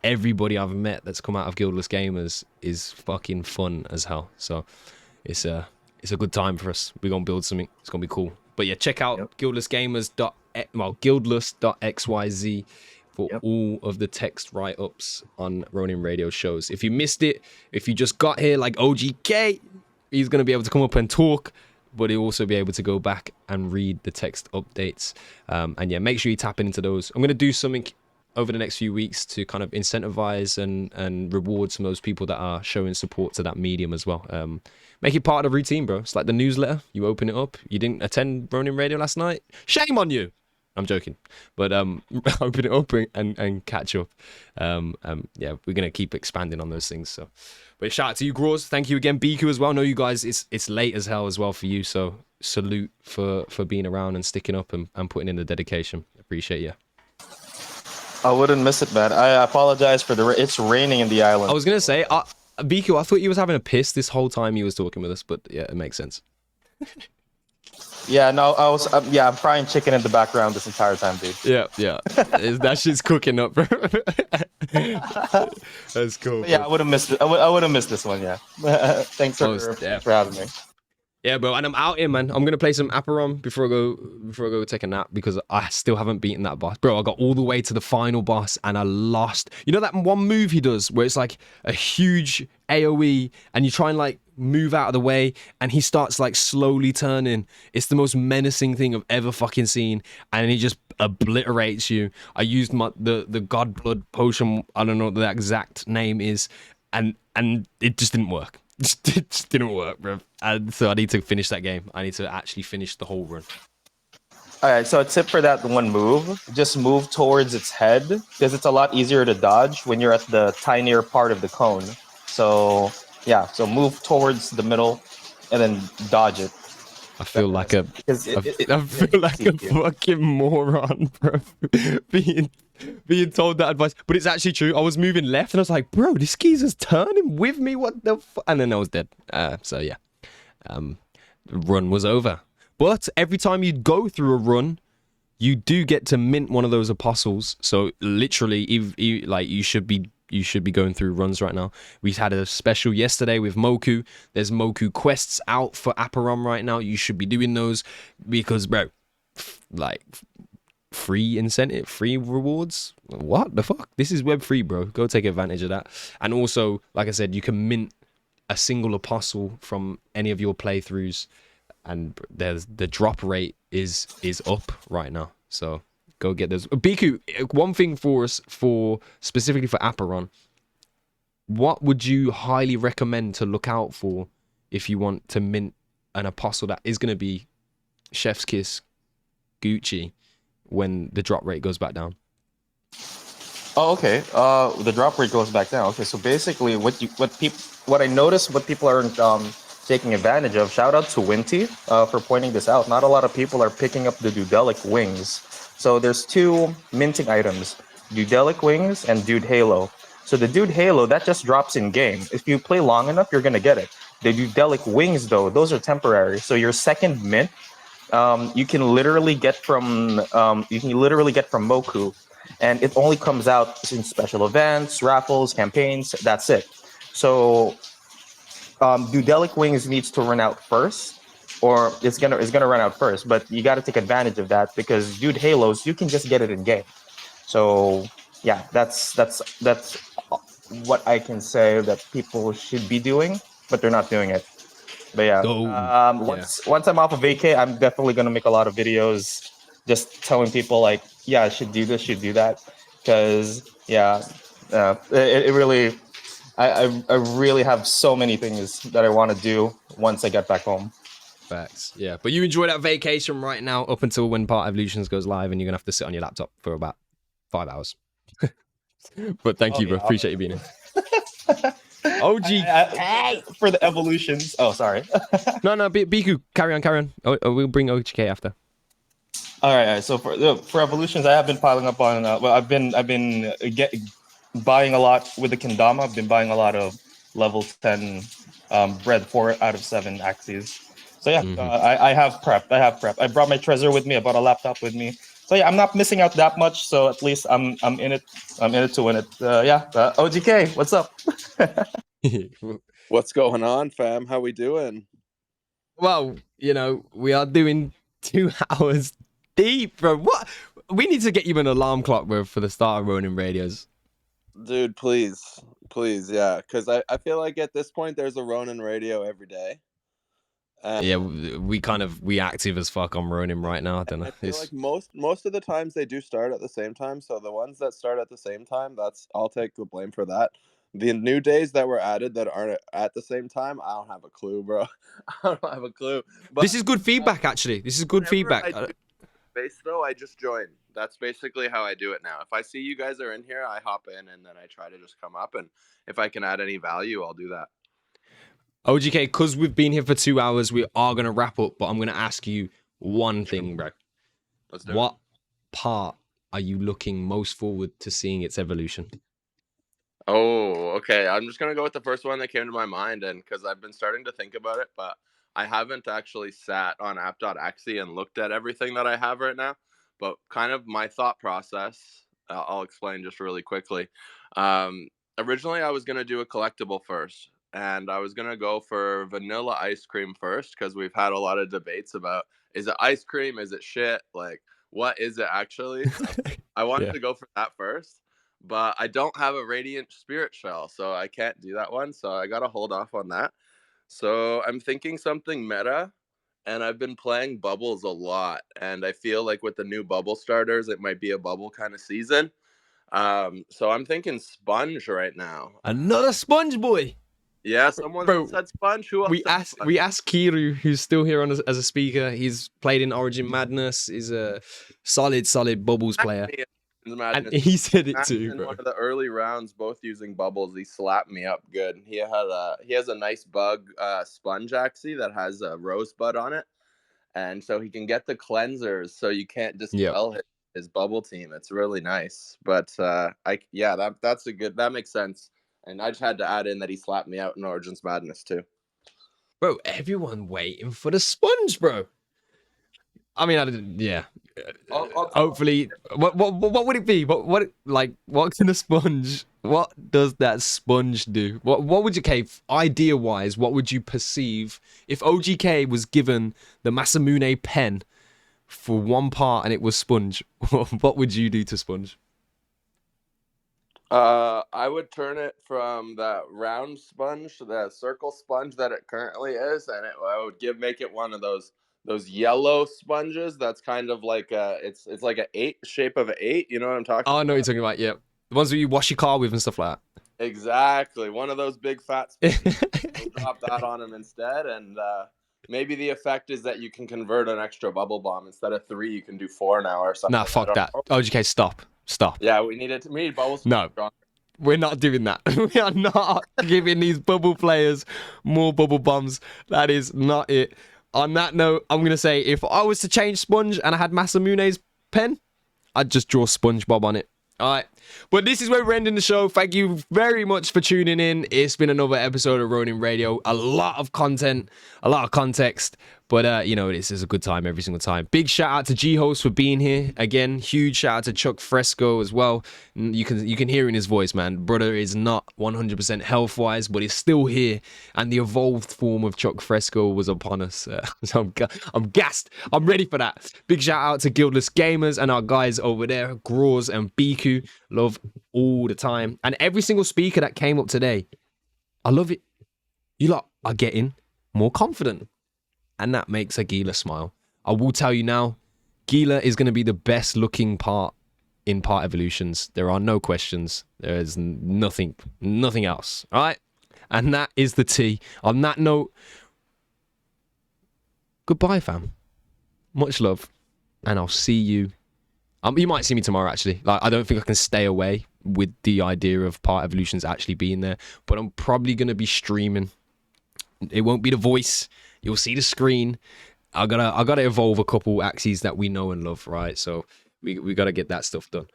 Speaker 2: everybody I've met that's come out of Guildless Gamers is fucking fun as hell. So it's a good time for us. We're gonna build something. It's gonna be cool. But yeah, check out guildlessgamers.xyz for all of the text write-ups on Ronin Radio shows. If you missed it, if you just got here like OGK, he's gonna be able to come up and talk, but he'll also be able to go back and read the text updates. And yeah, make sure you tap into those. I'm gonna do something over the next few weeks to kind of incentivize and reward some of those people that are showing support to that medium as well. Make it part of the routine, bro. It's like the newsletter. You open it up. You didn't attend Ronin Radio last night? Shame on you. I'm joking. But open it up and catch up. Yeah, we're going to keep expanding on those things. So, but shout out to you, Grawrz. Thank you again, Biku, as well. I know you guys, it's late as hell as well for you. So salute for being around and sticking up and putting in the dedication. Appreciate you.
Speaker 10: I wouldn't miss it, man. I apologize for it's raining in the island.
Speaker 2: I was gonna say, Biku, I thought you was having a piss this whole time you was talking with us, but yeah, it makes sense.
Speaker 10: Yeah, no, I was. I'm frying chicken in the background this entire time, dude.
Speaker 2: Yeah. That shit's cooking up, bro. That's cool.
Speaker 10: Yeah, I would have missed it. I would have missed this one. Yeah. Thanks for having me.
Speaker 2: Yeah, bro, and I'm out here, man. I'm gonna play some Aperon before I go take a nap because I still haven't beaten that boss, bro. I got all the way to the final boss and I lost. You know that one move he does where it's like a huge AOE and you try and like move out of the way and he starts like slowly turning. It's the most menacing thing I've ever fucking seen, and he just obliterates you. I used the God Blood potion. I don't know what the exact name is, and it just didn't work. It just didn't work, bro. And so I need to finish that game. I need to actually finish the whole run.
Speaker 10: All right, so a tip for that one move, just move towards its head because it's a lot easier to dodge when you're at the tinier part of the cone. So yeah, so move towards the middle and then dodge it.
Speaker 2: I feel like a fucking moron, bro. being told that advice, but it's actually true. I was moving left and I was like, bro, this geezer's turning with me. What the and then I was dead. So yeah, the run was over. But every time you go through a run, you do get to mint one of those apostles. So literally, if you should be going through runs right now. We had a special yesterday with Moku. There's Moku quests out for Aperon right now. You should be doing those because, bro, like free incentive, free rewards. What the fuck? This is Web3, bro. Go take advantage of that. And also, like I said, you can mint a single apostle from any of your playthroughs, and the drop rate is up right now. So go get those. Biku, one thing for us, specifically for Aperon, what would you highly recommend to look out for if you want to mint an apostle that is going to be Chef's Kiss Gucci when the drop rate goes back down?
Speaker 10: Oh, okay. The drop rate goes back down. Okay, so basically, what I noticed, what people aren't taking advantage of. Shout out to Winty for pointing this out. Not a lot of people are picking up the Dudelic Wings. So there's two minting items, Dudelic Wings and Dude Halo. So the Dude Halo, that just drops in game. If you play long enough, you're gonna get it. The Dudelic Wings, though, those are temporary. So your second mint, you can literally get from Moku, and it only comes out in special events, raffles, campaigns. That's it. So do Delic Wings needs to run out first, or it's gonna run out first. But you got to take advantage of that because dude, Halos, you can just get it in game. So yeah, that's what I can say that people should be doing, but they're not doing it. But yeah, once I'm off of vacay, I'm definitely gonna make a lot of videos, just telling people like, yeah, I should do this, should do that, because yeah, it really, I really have so many things that I want to do once I get back home.
Speaker 2: Facts. Yeah, but you enjoy that vacation right now up until when Part Evolutions goes live, and you're gonna have to sit on your laptop for about 5 hours. But thank you, bro. Appreciate you being here. OG
Speaker 10: for the evolutions. Oh, sorry.
Speaker 2: No, Biku, carry on. We'll bring OGK after.
Speaker 10: All right. So for evolutions, I have been piling up on. Well, I've been buying a lot with the kendama. I've been buying a lot of level 10 bread 4 out of 7 axes. So yeah, I have prepped. I brought my treasure with me. I brought a laptop with me. So yeah, I'm not missing out that much. So at least I'm in it. I'm in it to win it. OGK, what's up?
Speaker 12: What's going on, fam? How we doing?
Speaker 2: Well, we are doing 2 hours deep, bro. What? We need to get you an alarm clock, bro, for the start of Ronin radios.
Speaker 12: Dude, please, yeah. Because I feel like at this point there's a Ronin radio every day.
Speaker 2: Yeah, we active as fuck on Ronin right now. I don't know.
Speaker 12: I feel like most of the times they do start at the same time. So the ones that start at the same time, I'll take the blame for that. The new days that were added that aren't at the same time, I don't have a clue, bro. I don't have a clue. But
Speaker 2: this is good feedback, actually. This is good feedback.
Speaker 12: Base though, I just join. That's basically how I do it now. If I see you guys are in here, I hop in and then I try to just come up, and if I can add any value, I'll do that.
Speaker 2: OGK, because we've been here for 2 hours, we are going to wrap up, but I'm going to ask you one thing, bro.
Speaker 12: Let's do
Speaker 2: what part are you looking most forward to seeing its evolution?
Speaker 12: Oh, okay. I'm just going to go with the first one that came to my mind, and because I've been starting to think about it, but I haven't actually sat on app.exe and looked at everything that I have right now. But kind of my thought process, I'll explain just really quickly. Originally, I was going to do a collectible first. And I was going to go for vanilla ice cream first, because we've had a lot of debates about, is it ice cream? Is it shit? Like, what is it actually? So I wanted to go for that first, but I don't have a Radiant Spirit Shell, so I can't do that one. So I got to hold off on that. So I'm thinking something meta, and I've been playing bubbles a lot. And I feel like with the new bubble starters, it might be a bubble kind of season. So I'm thinking sponge right now.
Speaker 2: Another sponge boy.
Speaker 12: Yeah, someone said sponge. Who else?
Speaker 2: We asked Kiru, who's still here as a speaker. He's played in Origin Madness. He's a solid bubbles player, and he said it too, bro.
Speaker 12: In one of the early rounds, both using bubbles, he slapped me up good. He has a nice bug sponge axie that has a rosebud on it, and so he can get the cleansers, so you can't dispel his bubble team. It's really nice, but that's a good. That makes sense. And I just had to add in that he slapped me out in Origins Madness too.
Speaker 2: Bro, everyone waiting for the sponge, bro. I mean, I didn't. Yeah. Hopefully, what would it be? What can a sponge? What does that sponge do? What would you, idea wise? What would you perceive if OGK was given the Masamune pen for one part and it was sponge? What would you do to sponge?
Speaker 12: I would turn it from that round sponge to that circle sponge that it currently is, and I would make it one of those yellow sponges that's kind of like it's like a 8 shape of an 8. You know what I'm talking about?
Speaker 2: Oh, I know what you're talking about. Yeah, the ones that you wash your car with and stuff like that.
Speaker 12: Exactly, one of those big fat sponges. We'll drop that on him instead, and maybe the effect is that you can convert an extra bubble bomb. Instead of 3, you can do 4 now or something.
Speaker 2: Nah, fuck that. OGK, stop.
Speaker 12: Yeah, we need bubbles.
Speaker 2: No, we're not doing that. We are not giving these bubble players more bubble bombs. That is not it. On that note, I'm going to say if I was to change sponge and I had Masamune's pen, I'd just draw SpongeBob on it. All right. But this is where we're ending the show. Thank you very much for tuning in. It's been another episode of Ronin Radio. A lot of content, a lot of context. But, you know, this is a good time every single time. Big shout out to Jihoz for being here. Again, huge shout out to Chuck Fresco as well. You can hear in his voice, man. Brother is not 100% health-wise, but he's still here. And the evolved form of Chuck Fresco was upon us. So I'm gassed. I'm ready for that. Big shout out to Guildless Gamers and our guys over there, Grawrz and Biku. Love all the time. And every single speaker that came up today, I love it. You lot are getting more confident. And that makes a Gila smile. I will tell you now, Gila is going to be the best looking part in part evolutions. There are no questions. There is nothing else. All right? And that is the tea. On that note, goodbye, fam. Much love. And I'll see you. You might see me tomorrow, actually. Like, I don't think I can stay away with the idea of part evolutions actually being there. But I'm probably going to be streaming. It won't be the voice. You'll see the screen. I gotta evolve a couple axes that we know and love, right? So we gotta get that stuff done.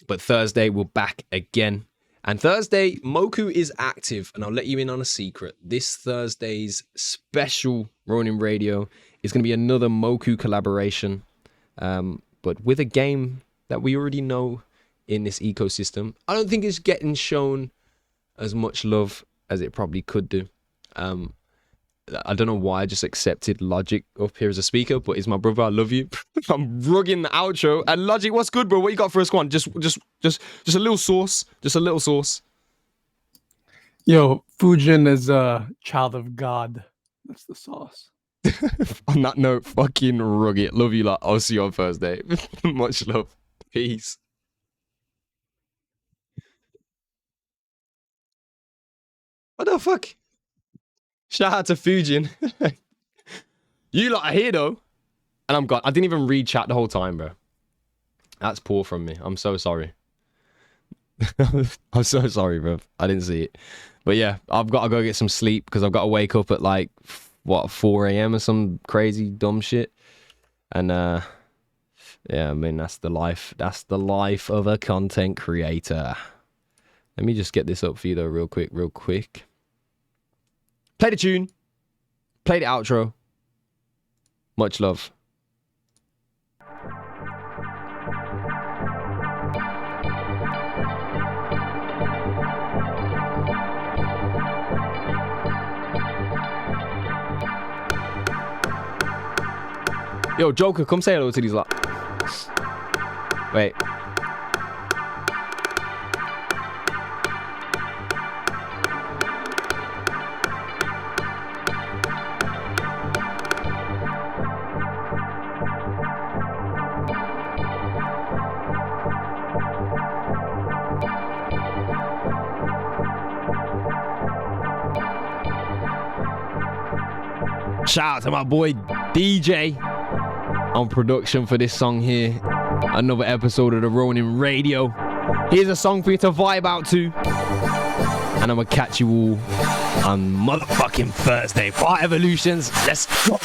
Speaker 2: But Thursday we're back again. And Thursday, Moku is active, and I'll let you in on a secret. This Thursday's special Ronin Radio is gonna be another Moku collaboration. But with a game that we already know in this ecosystem. I don't think it's getting shown as much love as it probably could do. I don't know why I just accepted Logic up here as a speaker, but he's my brother. I love you. I'm rugging the outro. And Logic, what's good, bro? What you got for us? Go on. Just a little sauce. Just a little sauce.
Speaker 13: Yo, Fujin is a child of God. That's the sauce.
Speaker 2: On that note, fucking rugged. Love you lot. I'll see you on Thursday. Much love. Peace. What the fuck? Shout out to Fujin. You lot are here though. And I'm gone. I didn't even read chat the whole time, bro. That's poor from me. I'm so sorry. I'm so sorry, bro. I didn't see it. But yeah, I've got to go get some sleep because I've got to wake up at like, what, 4 a.m. or some crazy dumb shit. And yeah, I mean, that's the life. That's the life of a content creator. Let me just get this up for you though real quick. Play the tune. Play the outro. Much love. Yo, Joker, come say hello to these lot. Wait. Shout out to my boy DJ on production for this song here. Another episode of the Ronin Radio. Here's a song for you to vibe out to. And I'm gonna catch you all on motherfucking Thursday. Part Evolutions. Let's go.